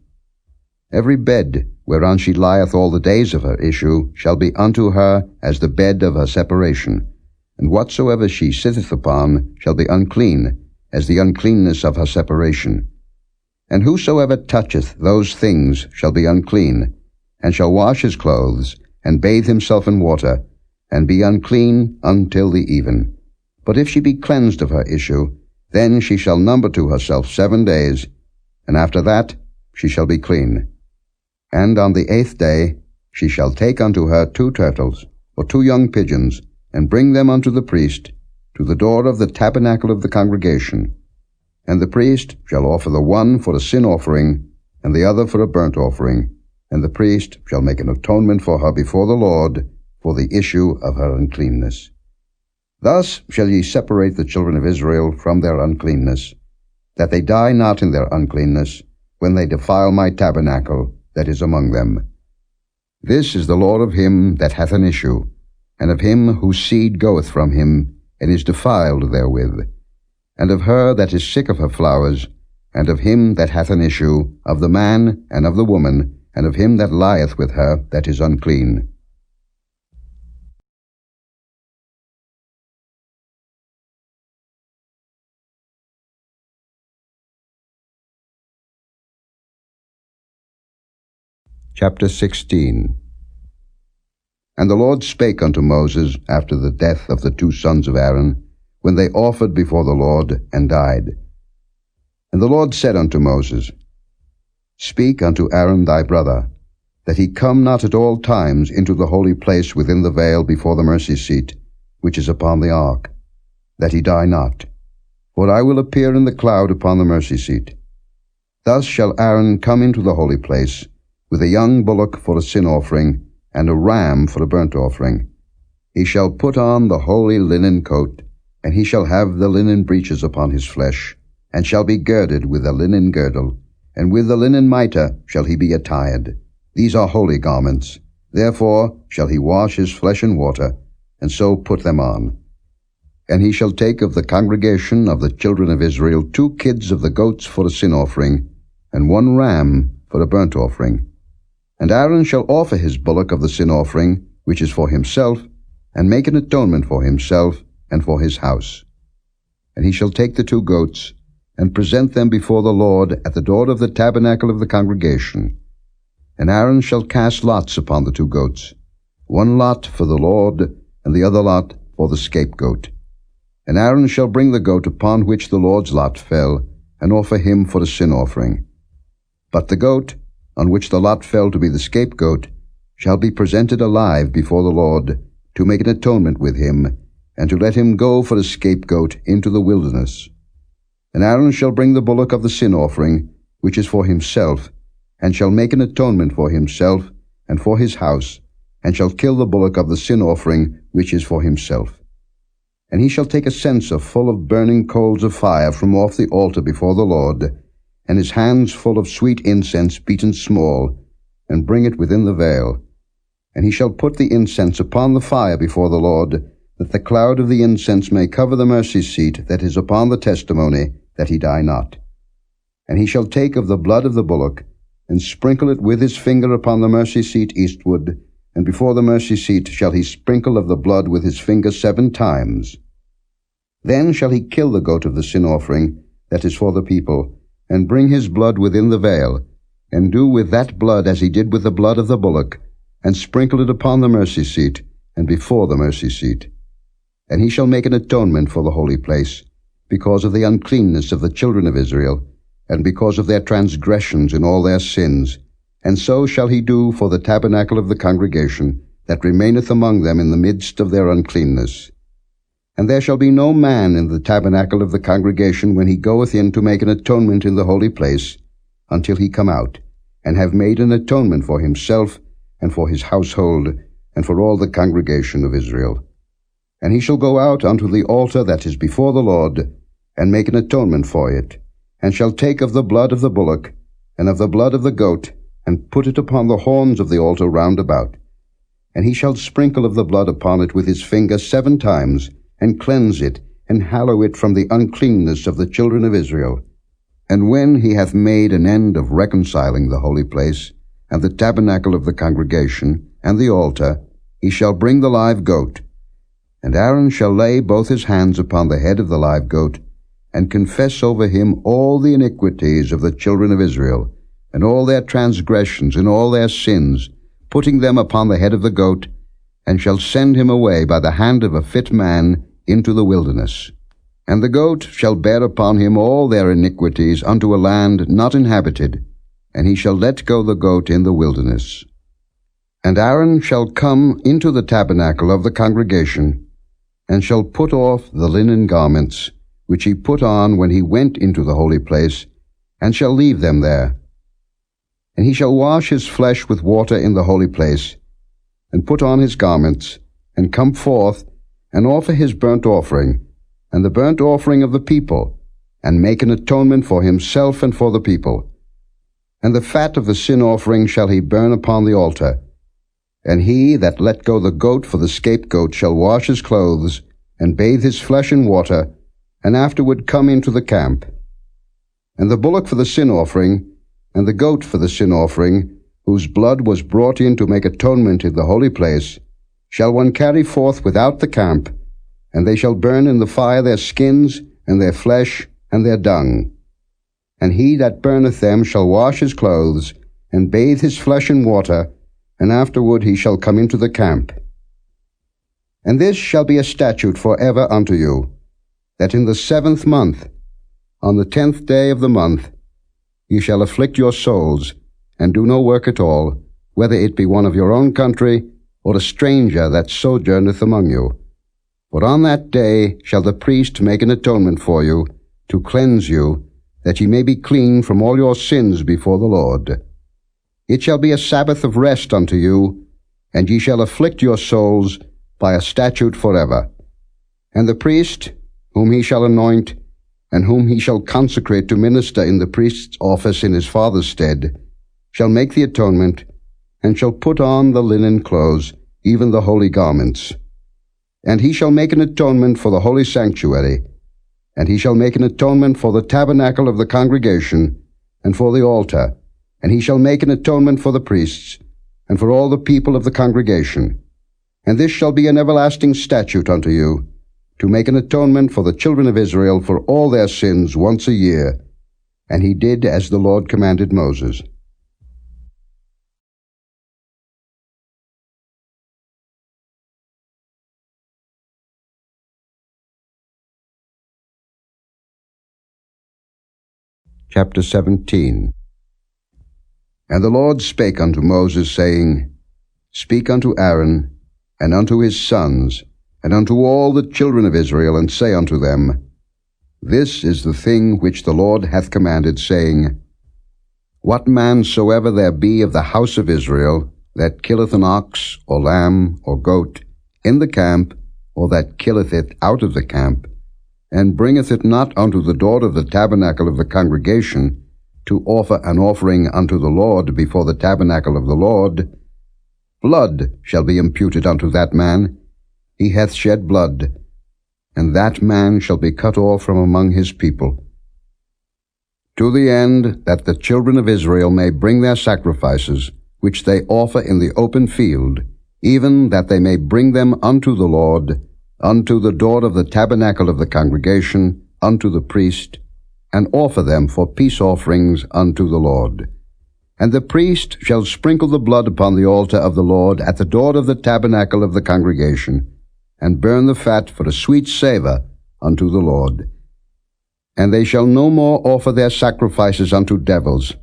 Every bed whereon she lieth all the days of her issue shall be unto her as the bed of her separation, and whatsoever she sitteth upon shall be unclean, as the uncleanness of her separation. And whosoever toucheth those things shall be unclean, and shall wash his clothes, and bathe himself in water, and be unclean until the even. But if she be cleansed of her issue, then she shall number to herself 7 days, and after that she shall be clean. And on the 8th day she shall take unto her 2 turtles, or 2 young pigeons, and bring them unto the priest, to the door of the tabernacle of the congregation. And the priest shall offer the one for a sin offering, and the other for a burnt offering, and the priest shall make an atonement for her before the Lord for the issue of her uncleanness. Thus shall ye separate the children of Israel from their uncleanness, that they die not in their uncleanness, when they defile my tabernacle that is among them. This is the law of him that hath an issue, and of him whose seed goeth from him, and is defiled therewith, and of her that is sick of her flowers, and of him that hath an issue, of the man and of the woman, and of him that lieth with her that is unclean. Chapter 16. And the Lord spake unto Moses after the death of the 2 sons of Aaron, when they offered before the Lord, and died. And the Lord said unto Moses, Speak unto Aaron thy brother, that he come not at all times into the holy place within the veil before the mercy seat, which is upon the ark, that he die not. For I will appear in the cloud upon the mercy seat. Thus shall Aaron come into the holy place, with a young bullock for a sin offering, and a ram for a burnt offering. He shall put on the holy linen coat, and he shall have the linen breeches upon his flesh, and shall be girded with a linen girdle, and with the linen mitre shall he be attired. These are holy garments. Therefore shall he wash his flesh in water, and so put them on. And he shall take of the congregation of the children of Israel 2 kids of the goats for a sin offering, and 1 ram for a burnt offering. And Aaron shall offer his bullock of the sin offering, which is for himself, and make an atonement for himself and for his house. And he shall take the 2 goats, and present them before the Lord at the door of the tabernacle of the congregation. And Aaron shall cast lots upon the 2 goats, 1 lot for the Lord, and the other lot for the scapegoat. And Aaron shall bring the goat upon which the Lord's lot fell, and offer him for a sin offering. But the goat, on which the lot fell to be the scapegoat, shall be presented alive before the Lord, to make an atonement with him, and to let him go for a scapegoat into the wilderness. And Aaron shall bring the bullock of the sin offering, which is for himself, and shall make an atonement for himself and for his house, and shall kill the bullock of the sin offering, which is for himself. And he shall take a censer full of burning coals of fire from off the altar before the Lord, and his hands full of sweet incense beaten small, and bring it within the veil. And he shall put the incense upon the fire before the Lord, that the cloud of the incense may cover the mercy seat that is upon the testimony, that he die not. And he shall take of the blood of the bullock, and sprinkle it with his finger upon the mercy seat eastward, and before the mercy seat shall he sprinkle of the blood with his finger 7 times. Then shall he kill the goat of the sin offering, that is for the people, and bring his blood within the veil, and do with that blood as he did with the blood of the bullock, and sprinkle it upon the mercy seat, and before the mercy seat. And he shall make an atonement for the holy place, because of the uncleanness of the children of Israel, and because of their transgressions in all their sins. And so shall he do for the tabernacle of the congregation, that remaineth among them in the midst of their uncleanness. And there shall be no man in the tabernacle of the congregation when he goeth in to make an atonement in the holy place, until he come out, and have made an atonement for himself, and for his household, and for all the congregation of Israel. And he shall go out unto the altar that is before the Lord, and make an atonement for it, and shall take of the blood of the bullock, and of the blood of the goat, and put it upon the horns of the altar round about. And he shall sprinkle of the blood upon it with his finger 7 times, and cleanse it, and hallow it from the uncleanness of the children of Israel. And when he hath made an end of reconciling the holy place, and the tabernacle of the congregation, and the altar, he shall bring the live goat. And Aaron shall lay both his hands upon the head of the live goat, and confess over him all the iniquities of the children of Israel, and all their transgressions and all their sins, putting them upon the head of the goat, and shall send him away by the hand of a fit man into the wilderness. And the goat shall bear upon him all their iniquities unto a land not inhabited, and he shall let go the goat in the wilderness. And Aaron shall come into the tabernacle of the congregation, and shall put off the linen garments, which he put on when he went into the holy place, and shall leave them there. And he shall wash his flesh with water in the holy place, and put on his garments, and come forth, and offer his burnt offering, and the burnt offering of the people, and make an atonement for himself and for the people. And the fat of the sin offering shall he burn upon the altar. And he that let go the goat for the scapegoat shall wash his clothes, and bathe his flesh in water, and afterward come into the camp. And the bullock for the sin offering, and the goat for the sin offering, whose blood was brought in to make atonement in the holy place, shall one carry forth without the camp, and they shall burn in the fire their skins, and their flesh, and their dung. And he that burneth them shall wash his clothes, and bathe his flesh in water, and afterward he shall come into the camp. And this shall be a statute for ever unto you, that in the 7th month, on the 10th day of the month, ye shall afflict your souls, and do no work at all, whether it be one of your own country, or a stranger that sojourneth among you. For on that day shall the priest make an atonement for you, to cleanse you, that ye may be clean from all your sins before the Lord. It shall be a Sabbath of rest unto you, and ye shall afflict your souls by a statute forever. And the priest, whom he shall anoint, and whom he shall consecrate to minister in the priest's office in his father's stead, shall make the atonement, and shall put on the linen clothes, even the holy garments. And he shall make an atonement for the holy sanctuary, and he shall make an atonement for the tabernacle of the congregation, and for the altar, and he shall make an atonement for the priests, and for all the people of the congregation. And this shall be an everlasting statute unto you, to make an atonement for the children of Israel for all their sins once a year. And he did as the Lord commanded Moses. Chapter 17. And the Lord spake unto Moses, saying, Speak unto Aaron, and unto his sons, and unto all the children of Israel, and say unto them, This is the thing which the Lord hath commanded, saying, What man soever there be of the house of Israel, that killeth an ox, or lamb, or goat, in the camp, or that killeth it out of the camp, and bringeth it not unto the door of the tabernacle of the congregation, to offer an offering unto the Lord before the tabernacle of the Lord, blood shall be imputed unto that man. He hath shed blood, and that man shall be cut off from among his people. To the end that the children of Israel may bring their sacrifices, which they offer in the open field, even that they may bring them unto the Lord, unto the door of the tabernacle of the congregation, unto the priest, and offer them for peace offerings unto the Lord. And the priest shall sprinkle the blood upon the altar of the Lord at the door of the tabernacle of the congregation, and burn the fat for a sweet savour unto the Lord. And they shall no more offer their sacrifices unto devils,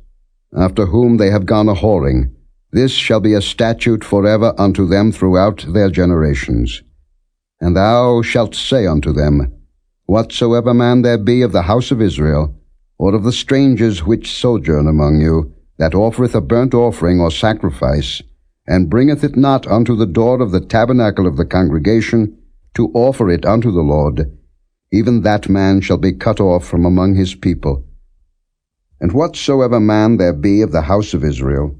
after whom they have gone a-whoring. This shall be a statute forever unto them throughout their generations. And thou shalt say unto them, Whatsoever man there be of the house of Israel, or of the strangers which sojourn among you, that offereth a burnt offering or sacrifice, and bringeth it not unto the door of the tabernacle of the congregation, to offer it unto the Lord, even that man shall be cut off from among his people. And whatsoever man there be of the house of Israel,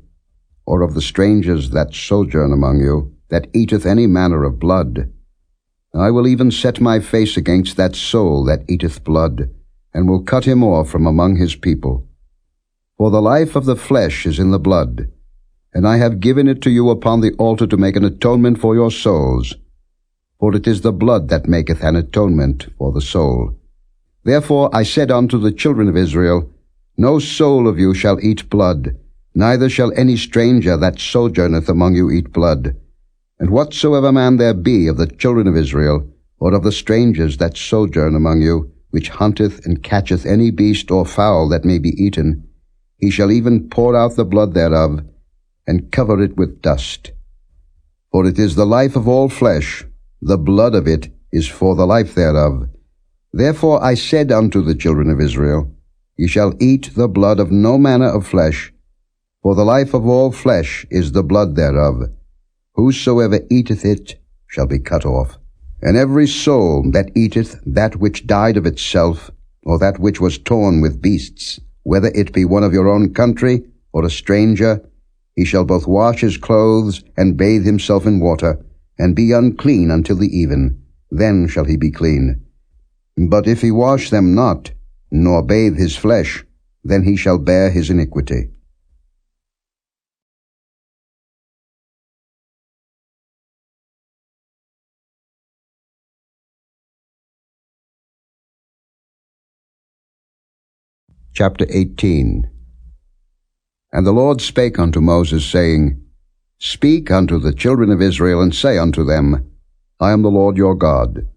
or of the strangers that sojourn among you, that eateth any manner of blood, I will even set my face against that soul that eateth blood, and will cut him off from among his people. For the life of the flesh is in the blood, and I have given it to you upon the altar to make an atonement for your souls. For it is the blood that maketh an atonement for the soul. Therefore I said unto the children of Israel, No soul of you shall eat blood, neither shall any stranger that sojourneth among you eat blood. And whatsoever man there be of the children of Israel, or of the strangers that sojourn among you, which hunteth and catcheth any beast or fowl that may be eaten, he shall even pour out the blood thereof, and cover it with dust. For it is the life of all flesh, the blood of it is for the life thereof. Therefore I said unto the children of Israel, Ye shall eat the blood of no manner of flesh, for the life of all flesh is the blood thereof. Whosoever eateth it shall be cut off. And every soul that eateth that which died of itself, or that which was torn with beasts, whether it be one of your own country, or a stranger, he shall both wash his clothes, and bathe himself in water, and be unclean until the even. Then shall he be clean. But if he wash them not, nor bathe his flesh, then he shall bear his iniquity. Chapter 18. And the Lord spake unto Moses, saying, Speak unto the children of Israel, and say unto them, I am the Lord your God.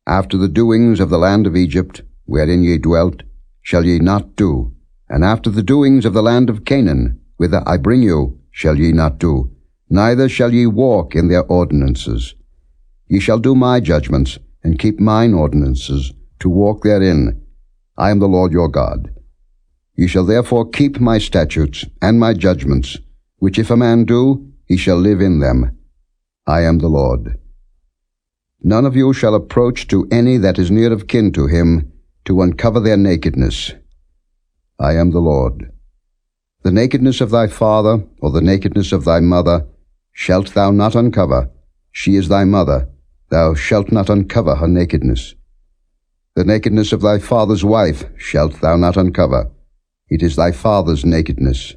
After the doings of the land of Egypt, wherein ye dwelt, shall ye not do, and after the doings of the land of Canaan, whither I bring you, shall ye not do, neither shall ye walk in their ordinances. Ye shall do my judgments, and keep mine ordinances, to walk therein. I am the Lord your God. Ye shall therefore keep my statutes and my judgments, which if a man do, he shall live in them. I am the Lord. None of you shall approach to any that is near of kin to him, to uncover their nakedness. I am the Lord. The nakedness of thy father, or the nakedness of thy mother, shalt thou not uncover. She is thy mother. Thou shalt not uncover her nakedness. The nakedness of thy father's wife shalt thou not uncover. It is thy father's nakedness.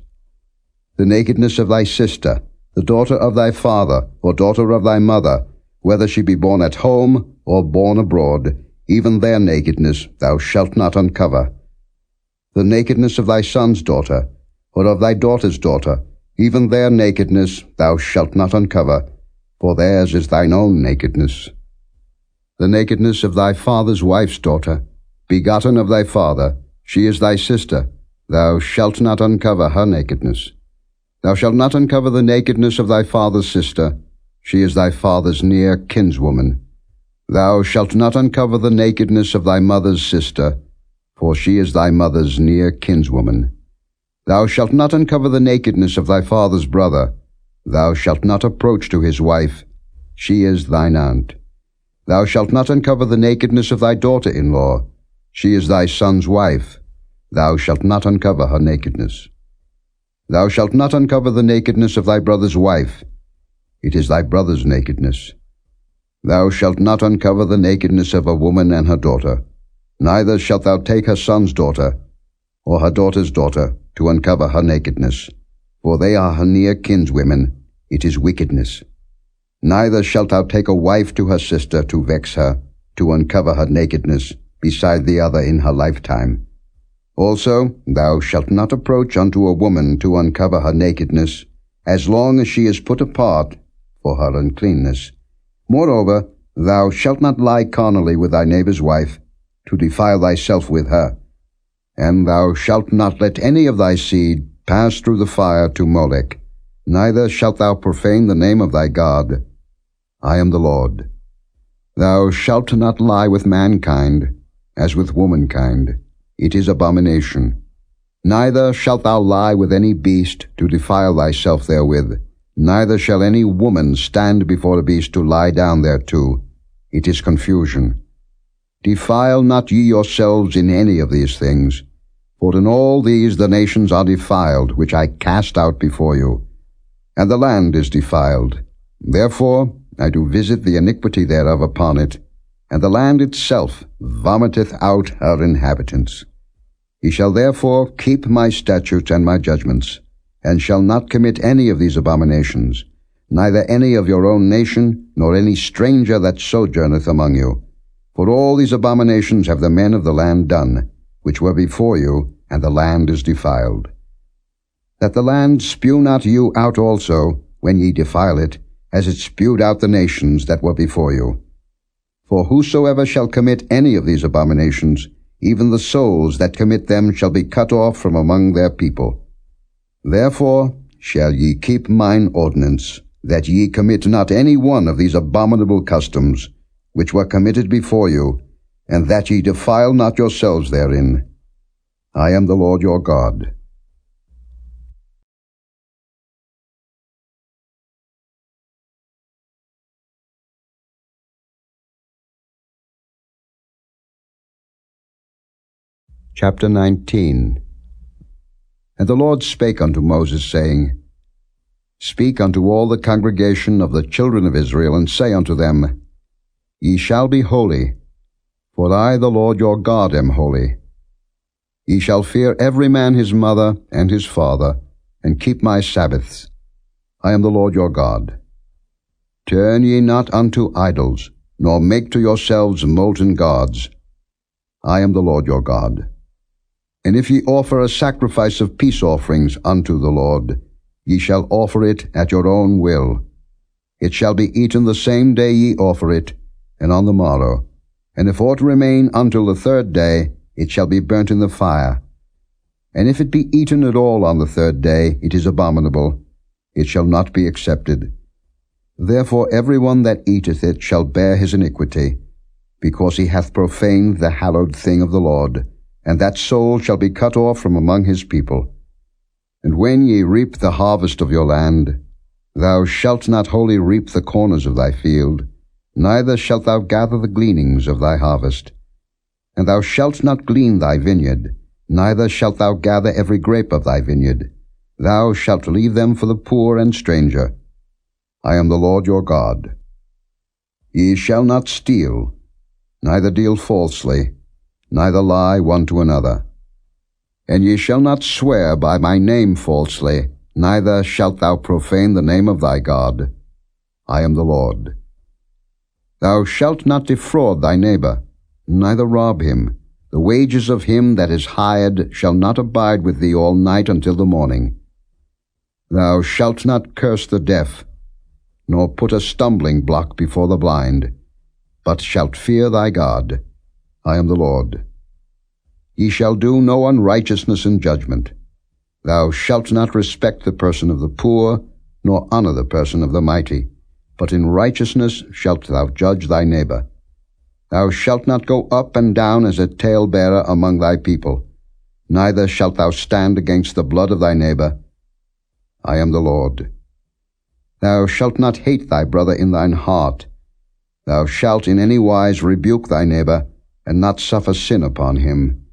The nakedness of thy sister, the daughter of thy father, or daughter of thy mother, whether she be born at home or born abroad, even their nakedness thou shalt not uncover. The nakedness of thy son's daughter, or of thy daughter's daughter, even their nakedness thou shalt not uncover, for theirs is thine own nakedness. The nakedness of thy father's wife's daughter, begotten of thy father, she is thy sister, thou shalt not uncover her nakedness. Thou shalt not uncover the nakedness of thy father's sister, she is thy father's near kinswoman. Thou shalt not uncover the nakedness of thy mother's sister, for she is thy mother's near kinswoman. Thou shalt not uncover the nakedness of thy father's brother. Thou shalt not approach to his wife, she is thine aunt. Thou shalt not uncover the nakedness of thy daughter-in-law, she is thy son's wife. Thou shalt not uncover her nakedness. Thou shalt not uncover the nakedness of thy brother's wife, it is thy brother's nakedness. Thou shalt not uncover the nakedness of a woman and her daughter, neither shalt thou take her son's daughter, or her daughter's daughter, to uncover her nakedness, for they are her near kinswomen, it is wickedness. Neither shalt thou take a wife to her sister to vex her, to uncover her nakedness, beside the other in her lifetime. Also thou shalt not approach unto a woman to uncover her nakedness, as long as she is put apart for her uncleanness. Moreover, thou shalt not lie carnally with thy neighbor's wife, to defile thyself with her. And thou shalt not let any of thy seed pass through the fire to Molech, neither shalt thou profane the name of thy God. I am the Lord. Thou shalt not lie with mankind, as with womankind. It is abomination. Neither shalt thou lie with any beast to defile thyself therewith, neither shall any woman stand before a beast to lie down thereto. It is confusion. Defile not ye yourselves in any of these things, for in all these the nations are defiled, which I cast out before you, and the land is defiled. Therefore I do visit the iniquity thereof upon it, and the land itself vomiteth out her inhabitants. Ye shall therefore keep my statutes and my judgments, and shall not commit any of these abominations, neither any of your own nation, nor any stranger that sojourneth among you. For all these abominations have the men of the land done, which were before you, and the land is defiled. That the land spew not you out also, when ye defile it, as it spewed out the nations that were before you. For whosoever shall commit any of these abominations, even the souls that commit them shall be cut off from among their people. Therefore shall ye keep mine ordinance, that ye commit not any one of these abominable customs, which were committed before you, and that ye defile not yourselves therein. I am the Lord your God. Chapter 19. And the Lord spake unto Moses, saying, Speak unto all the congregation of the children of Israel, and say unto them, Ye shall be holy, for I the Lord your God am holy. Ye shall fear every man his mother and his father, and keep my Sabbaths. I am the Lord your God. Turn ye not unto idols, nor make to yourselves molten gods. I am the Lord your God. And if ye offer a sacrifice of peace offerings unto the Lord, ye shall offer it at your own will. It shall be eaten the same day ye offer it, and on the morrow. And if aught remain until the third day, it shall be burnt in the fire. And if it be eaten at all on the third day, it is abominable. It shall not be accepted. Therefore every one that eateth it shall bear his iniquity, because he hath profaned the hallowed thing of the Lord, and that soul shall be cut off from among his people. And when ye reap the harvest of your land, thou shalt not wholly reap the corners of thy field, neither shalt thou gather the gleanings of thy harvest. And thou shalt not glean thy vineyard, neither shalt thou gather every grape of thy vineyard. Thou shalt leave them for the poor and stranger. I am the Lord your God. Ye shall not steal, neither deal falsely, neither lie one to another. And ye shall not swear by my name falsely, neither shalt thou profane the name of thy God. I am the Lord. Thou shalt not defraud thy neighbor, neither rob him. The wages of him that is hired shall not abide with thee all night until the morning. Thou shalt not curse the deaf, nor put a stumbling block before the blind, but shalt fear thy God. I am the Lord. Ye shall do no unrighteousness in judgment. Thou shalt not respect the person of the poor, nor honor the person of the mighty, but in righteousness shalt thou judge thy neighbor. Thou shalt not go up and down as a talebearer among thy people, neither shalt thou stand against the blood of thy neighbor. I am the Lord. Thou shalt not hate thy brother in thine heart. Thou shalt in any wise rebuke thy neighbor, and not suffer sin upon him.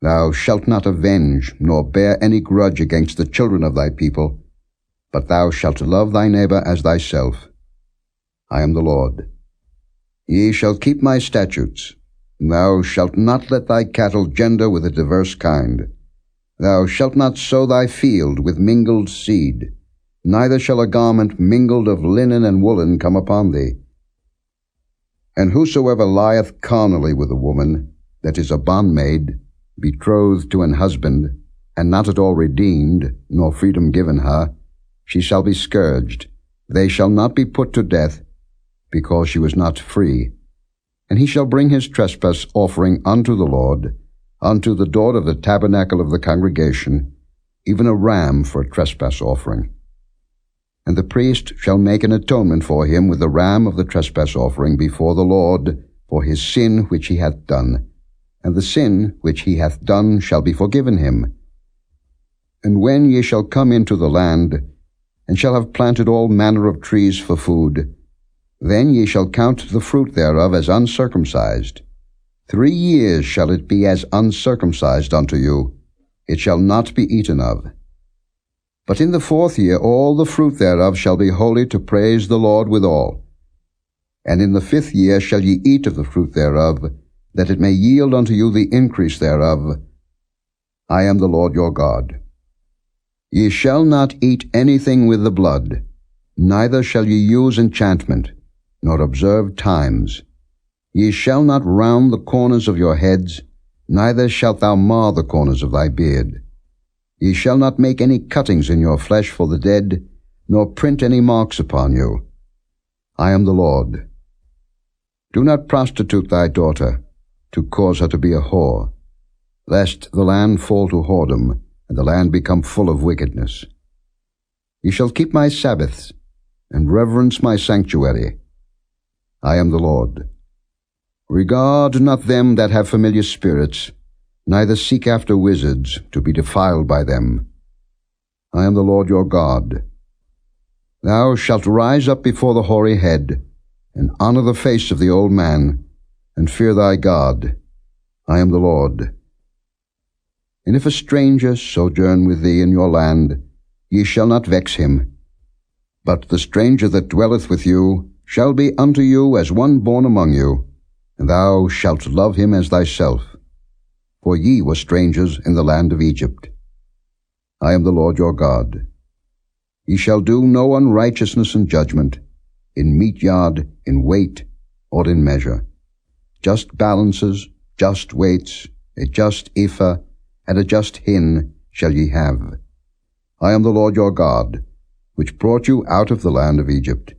Thou shalt not avenge, nor bear any grudge against the children of thy people, but thou shalt love thy neighbor as thyself. I am the Lord. Ye shall keep my statutes. Thou shalt not let thy cattle gender with a diverse kind. Thou shalt not sow thy field with mingled seed, neither shall a garment mingled of linen and woolen come upon thee. And whosoever lieth carnally with a woman, that is a bondmaid, betrothed to an husband, and not at all redeemed, nor freedom given her, she shall be scourged. They shall not be put to death, because she was not free. And he shall bring his trespass offering unto the Lord, unto the door of the tabernacle of the congregation, even a ram for a trespass offering. And the priest shall make an atonement for him with the ram of the trespass offering before the Lord for his sin which he hath done, and the sin which he hath done shall be forgiven him. And when ye shall come into the land, and shall have planted all manner of trees for food, then ye shall count the fruit thereof as uncircumcised. 3 years shall it be as uncircumcised unto you. It shall not be eaten of. But in the 4th year all the fruit thereof shall be holy to praise the Lord withal. And in the 5th year shall ye eat of the fruit thereof, that it may yield unto you the increase thereof. I am the Lord your God. Ye shall not eat anything with the blood, neither shall ye use enchantment, nor observe times. Ye shall not round the corners of your heads, neither shalt thou mar the corners of thy beard. Ye shall not make any cuttings in your flesh for the dead, nor print any marks upon you. I am the Lord. Do not prostitute thy daughter, to cause her to be a whore, lest the land fall to whoredom, and the land become full of wickedness. Ye shall keep my Sabbaths, and reverence my sanctuary. I am the Lord. Regard not them that have familiar spirits, neither seek after wizards, to be defiled by them. I am the Lord your God. Thou shalt rise up before the hoary head, and honor the face of the old man, and fear thy God. I am the Lord. And if a stranger sojourn with thee in your land, ye shall not vex him. But the stranger that dwelleth with you shall be unto you as one born among you, and thou shalt love him as thyself. For ye were strangers in the land of Egypt. I am the Lord your God. Ye shall do no unrighteousness in judgment, in meat yard, in weight, or in measure. Just balances, just weights, a just ephah, and a just hin shall ye have. I am the Lord your God, which brought you out of the land of Egypt.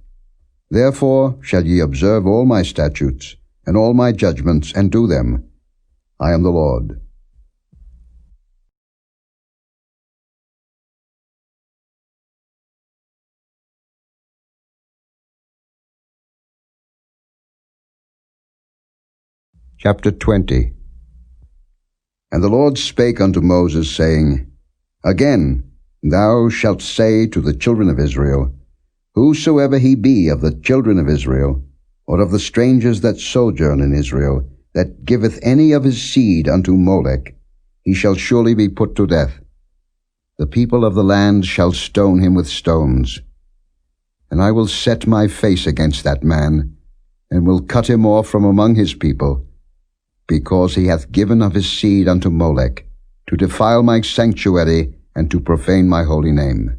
Therefore shall ye observe all my statutes, and all my judgments, and do them. I am the Lord. Chapter 20. And the Lord spake unto Moses, saying, Again thou shalt say to the children of Israel, Whosoever he be of the children of Israel, or of the strangers that sojourn in Israel, that giveth any of his seed unto Molech, he shall surely be put to death. The people of the land shall stone him with stones. And I will set my face against that man, and will cut him off from among his people, because he hath given of his seed unto Molech, to defile my sanctuary, and to profane my holy name.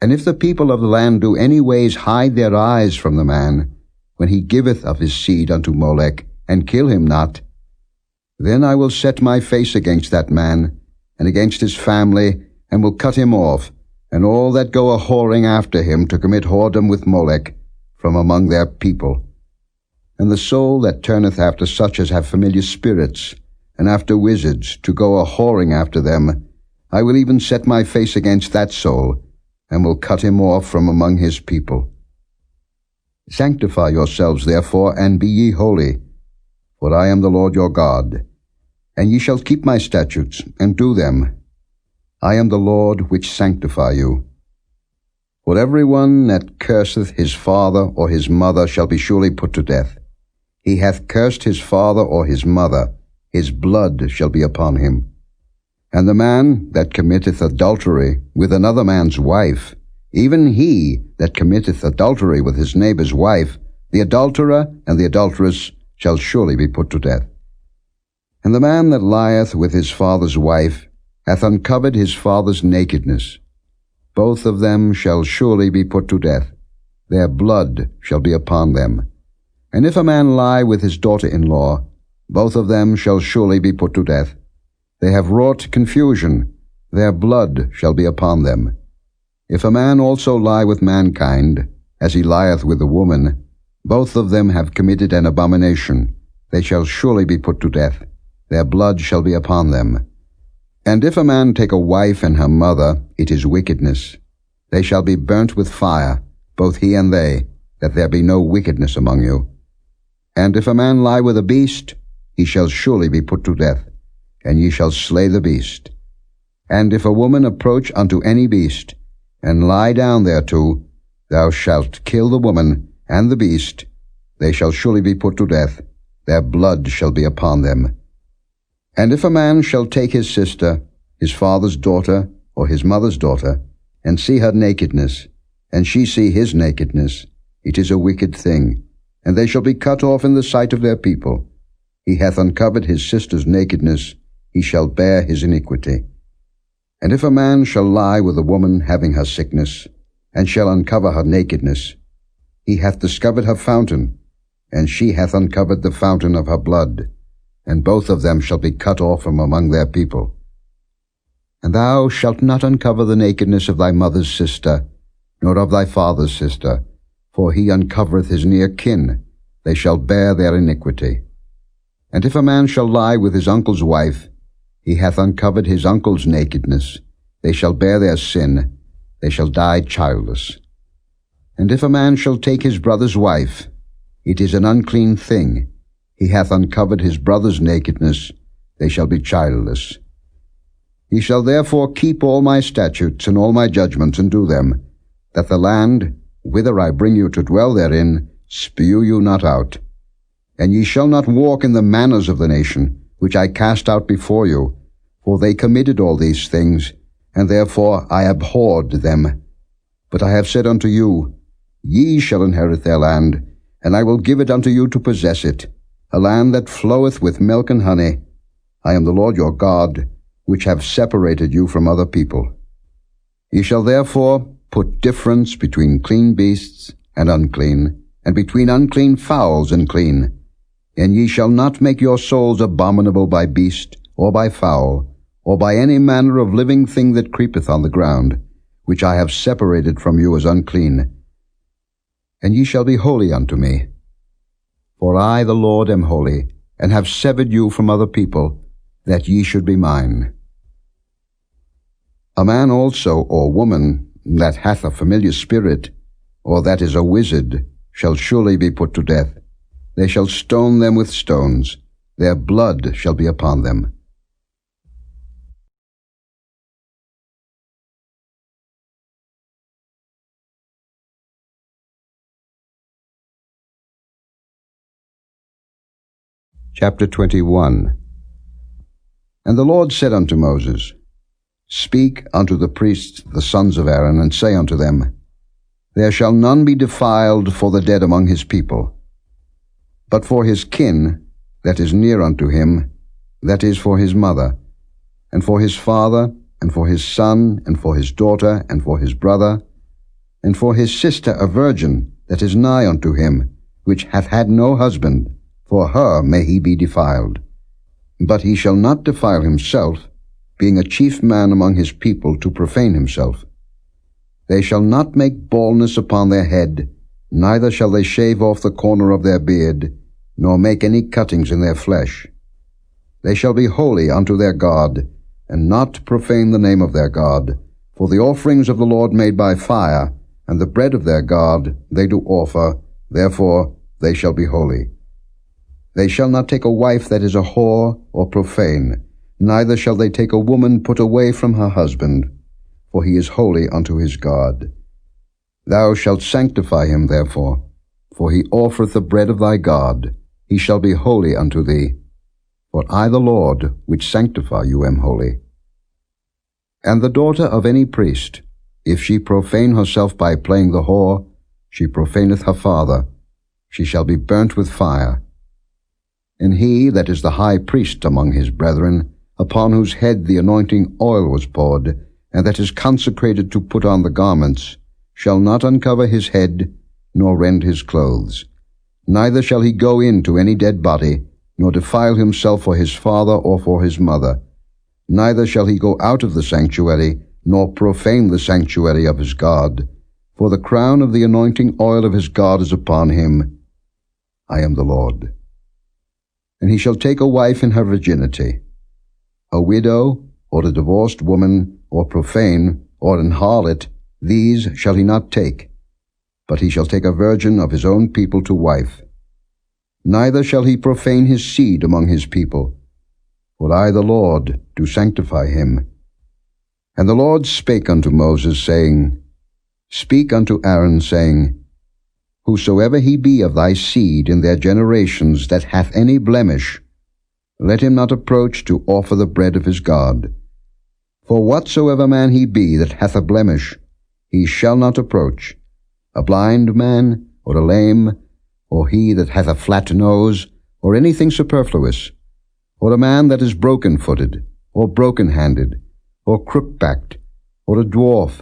And if the people of the land do any ways hide their eyes from the man, when he giveth of his seed unto Molech, and kill him not, then I will set my face against that man, and against his family, and will cut him off, and all that go a-whoring after him to commit whoredom with Molech, from among their people. And the soul that turneth after such as have familiar spirits, and after wizards, to go a-whoring after them, I will even set my face against that soul, and will cut him off from among his people. Sanctify yourselves therefore, and be ye holy, for I am the Lord your God. And ye shall keep my statutes, and do them. I am the Lord which sanctify you. For every one that curseth his father or his mother shall be surely put to death. He hath cursed his father or his mother, his blood shall be upon him. And the man that committeth adultery with another man's wife, even he that committeth adultery with his neighbor's wife, the adulterer and the adulteress shall surely be put to death. And the man that lieth with his father's wife hath uncovered his father's nakedness. Both of them shall surely be put to death. Their blood shall be upon them. And if a man lie with his daughter-in-law, both of them shall surely be put to death. They have wrought confusion, their blood shall be upon them. If a man also lie with mankind, as he lieth with a woman, both of them have committed an abomination. They shall surely be put to death. Their blood shall be upon them. And if a man take a wife and her mother, it is wickedness. They shall be burnt with fire, both he and they, that there be no wickedness among you. And if a man lie with a beast, he shall surely be put to death, and ye shall slay the beast. And if a woman approach unto any beast, and lie down thereto, thou shalt kill the woman and the beast. They shall surely be put to death. Their blood shall be upon them. And if a man shall take his sister, his father's daughter, or his mother's daughter, and see her nakedness, and she see his nakedness, it is a wicked thing, and they shall be cut off in the sight of their people. He hath uncovered his sister's nakedness, he shall bear his iniquity. And if a man shall lie with a woman having her sickness, and shall uncover her nakedness, he hath discovered her fountain, and she hath uncovered the fountain of her blood, and both of them shall be cut off from among their people. And thou shalt not uncover the nakedness of thy mother's sister, nor of thy father's sister, for he uncovereth his near kin, they shall bear their iniquity. And if a man shall lie with his uncle's wife, he hath uncovered his uncle's nakedness. They shall bear their sin, they shall die childless. And if a man shall take his brother's wife, it is an unclean thing. He hath uncovered his brother's nakedness, they shall be childless. Ye shall therefore keep all my statutes and all my judgments, and do them, that the land, whither I bring you to dwell therein, spew you not out. And ye shall not walk in the manners of the nation, which I cast out before you, for they committed all these things, and therefore I abhorred them. But I have said unto you, Ye shall inherit their land, and I will give it unto you to possess it, a land that floweth with milk and honey. I am the Lord your God, which have separated you from other people. Ye shall therefore put difference between clean beasts and unclean, and between unclean fowls and clean. And ye shall not make your souls abominable by beast, or by fowl, or by any manner of living thing that creepeth on the ground, which I have separated from you as unclean. And ye shall be holy unto me. For I, the Lord, am holy, and have severed you from other people, that ye should be mine. A man also, or woman, that hath a familiar spirit, or that is a wizard, shall surely be put to death. They shall stone them with stones. Their blood shall be upon them. Chapter 21. And the Lord said unto Moses, Speak unto the priests, the sons of Aaron, and say unto them, There shall none be defiled for the dead among his people. But for his kin, that is near unto him, that is for his mother, and for his father, and for his son, and for his daughter, and for his brother, and for his sister a virgin, that is nigh unto him, which hath had no husband, for her may he be defiled. But he shall not defile himself, being a chief man among his people, to profane himself. They shall not make baldness upon their head, neither shall they shave off the corner of their beard, nor make any cuttings in their flesh. They shall be holy unto their God, and not profane the name of their God. For the offerings of the Lord made by fire, and the bread of their God, they do offer, therefore they shall be holy. They shall not take a wife that is a whore or profane, neither shall they take a woman put away from her husband, for he is holy unto his God. Thou shalt sanctify him therefore, for he offereth the bread of thy God. He shall be holy unto thee. For I, the Lord, which sanctify you, am holy. And the daughter of any priest, if she profane herself by playing the whore, she profaneth her father. She shall be burnt with fire. And he that is the high priest among his brethren, upon whose head the anointing oil was poured, and that is consecrated to put on the garments, shall not uncover his head, nor rend his clothes. Neither shall he go in to any dead body, nor defile himself for his father or for his mother. Neither shall he go out of the sanctuary, nor profane the sanctuary of his God. For the crown of the anointing oil of his God is upon him. I am the Lord. And he shall take a wife in her virginity. A widow, or a divorced woman, or profane, or an harlot, these shall he not take, but he shall take a virgin of his own people to wife. Neither shall he profane his seed among his people, for I, the Lord, do sanctify him. And the Lord spake unto Moses, saying, Speak unto Aaron, saying, Whosoever he be of thy seed in their generations that hath any blemish, let him not approach to offer the bread of his God. For whatsoever man he be that hath a blemish, he shall not approach, a blind man, or a lame, or he that hath a flat nose, or anything superfluous, or a man that is broken-footed, or broken-handed, or crook-backed, or a dwarf,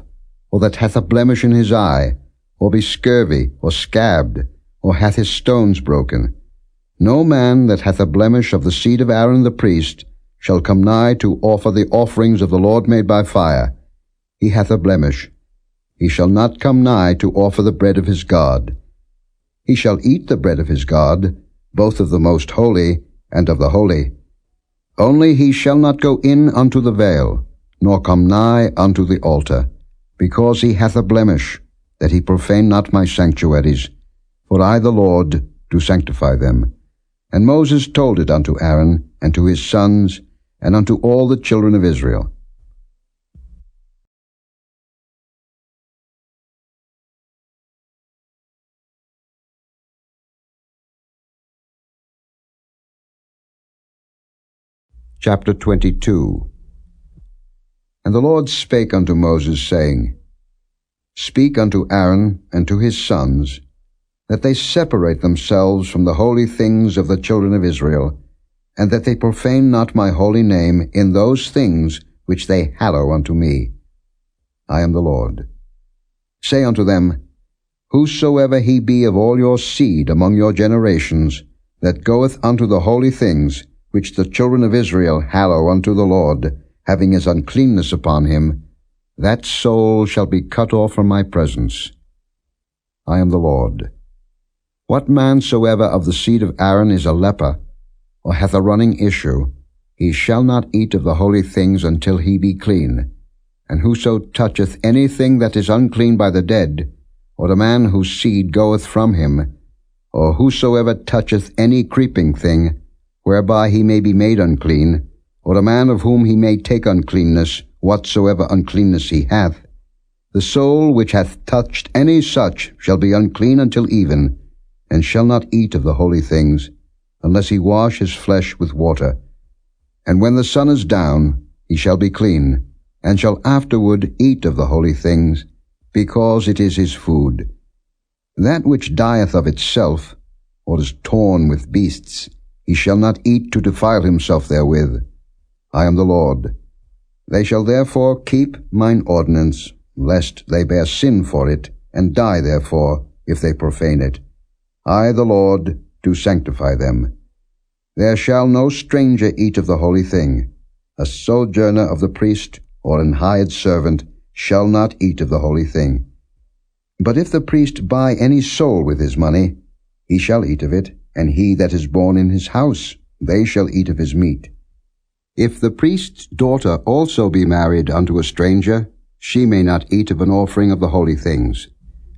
or that hath a blemish in his eye, or be scurvy, or scabbed, or hath his stones broken. No man that hath a blemish of the seed of Aaron the priest shall come nigh to offer the offerings of the Lord made by fire. He hath a blemish. He shall not come nigh to offer the bread of his God. He shall eat the bread of his God, both of the most holy and of the holy. Only he shall not go in unto the veil, nor come nigh unto the altar, because he hath a blemish, that he profane not my sanctuaries. For I, the Lord, do sanctify them. And Moses told it unto Aaron, and to his sons, and unto all the children of Israel. Chapter 22. And the Lord spake unto Moses, saying, Speak unto Aaron and to his sons, that they separate themselves from the holy things of the children of Israel, and that they profane not my holy name in those things which they hallow unto me. I am the Lord. Say unto them, Whosoever he be of all your seed among your generations, that goeth unto the holy things, which the children of Israel hallow unto the Lord, having his uncleanness upon him, that soul shall be cut off from my presence. I am the Lord. What man soever of the seed of Aaron is a leper, or hath a running issue, he shall not eat of the holy things until he be clean. And whoso toucheth anything that is unclean by the dead, or a man whose seed goeth from him, or whosoever toucheth any creeping thing, whereby he may be made unclean, or a man of whom he may take uncleanness, whatsoever uncleanness he hath, the soul which hath touched any such shall be unclean until even, and shall not eat of the holy things, unless he wash his flesh with water. And when the sun is down, he shall be clean, and shall afterward eat of the holy things, because it is his food. That which dieth of itself, or is torn with beasts, he shall not eat to defile himself therewith. I am the Lord. They shall therefore keep mine ordinance, lest they bear sin for it, and die therefore, if they profane it. I, the Lord, do sanctify them. There shall no stranger eat of the holy thing. A sojourner of the priest, or an hired servant, shall not eat of the holy thing. But if the priest buy any soul with his money, he shall eat of it, and he that is born in his house, they shall eat of his meat. If the priest's daughter also be married unto a stranger, she may not eat of an offering of the holy things.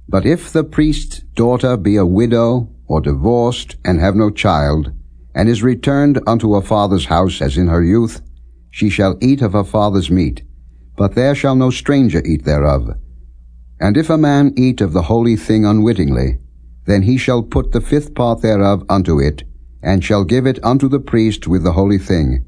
But if the priest's daughter be a widow, or divorced, and have no child, and is returned unto her father's house as in her youth, she shall eat of her father's meat, but there shall no stranger eat thereof. And if a man eat of the holy thing unwittingly, then he shall put the fifth part thereof unto it, and shall give it unto the priest with the holy thing.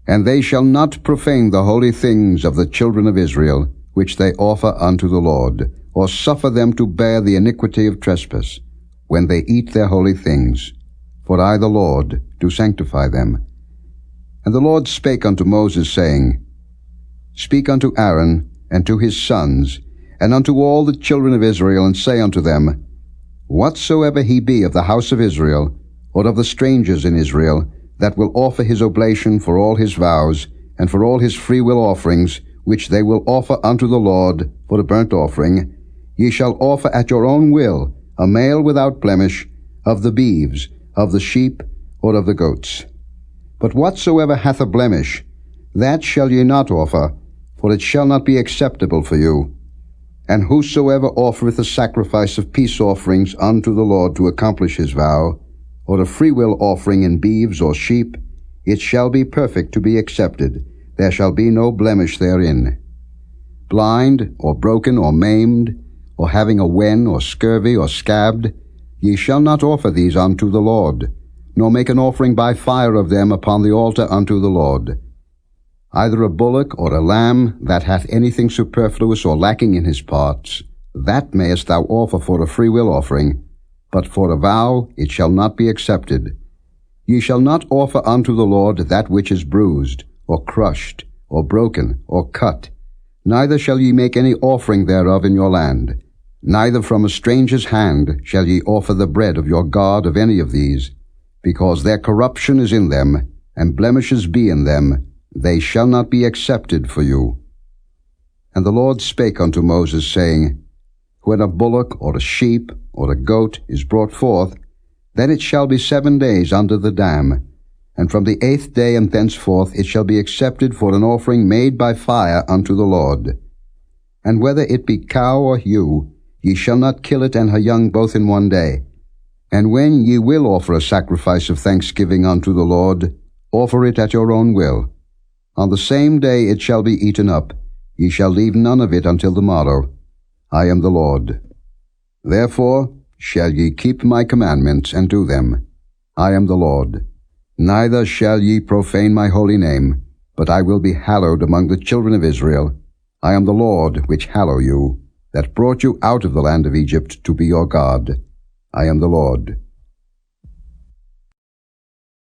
And they shall not profane the holy things of the children of Israel, which they offer unto the Lord, or suffer them to bear the iniquity of trespass, when they eat their holy things. For I, the Lord, do sanctify them. And the Lord spake unto Moses, saying, Speak unto Aaron, and to his sons, and unto all the children of Israel, and say unto them, Whatsoever he be of the house of Israel, or of the strangers in Israel, that will offer his oblation for all his vows, and for all his freewill offerings, which they will offer unto the Lord for a burnt offering, ye shall offer at your own will a male without blemish, of the beeves, of the sheep, or of the goats. But whatsoever hath a blemish, that shall ye not offer, for it shall not be acceptable for you. And whosoever offereth a sacrifice of peace offerings unto the Lord to accomplish his vow, or a freewill offering in beeves or sheep, it shall be perfect to be accepted. There shall be no blemish therein. Blind, or broken, or maimed, or having a wen, or scurvy, or scabbed, ye shall not offer these unto the Lord, nor make an offering by fire of them upon the altar unto the Lord. Either a bullock or a lamb that hath anything superfluous or lacking in his parts, that mayest thou offer for a freewill offering, but for a vow it shall not be accepted. Ye shall not offer unto the Lord that which is bruised, or crushed, or broken, or cut. Neither shall ye make any offering thereof in your land. Neither from a stranger's hand shall ye offer the bread of your God of any of these, because their corruption is in them, and blemishes be in them. They shall not be accepted for you. And the Lord spake unto Moses, saying, when a bullock or a sheep or a goat is brought forth, then it shall be 7 days under the dam, and from the 8th day and thenceforth it shall be accepted for an offering made by fire unto the Lord. And whether it be cow or ewe, ye shall not kill it and her young both in 1 day. And when ye will offer a sacrifice of thanksgiving unto the Lord, offer it at your own will. On the same day it shall be eaten up. Ye shall leave none of it until the morrow. I am the Lord. Therefore shall ye keep my commandments and do them. I am the Lord. Neither shall ye profane my holy name, but I will be hallowed among the children of Israel. I am the Lord which hallow you, that brought you out of the land of Egypt to be your God. I am the Lord.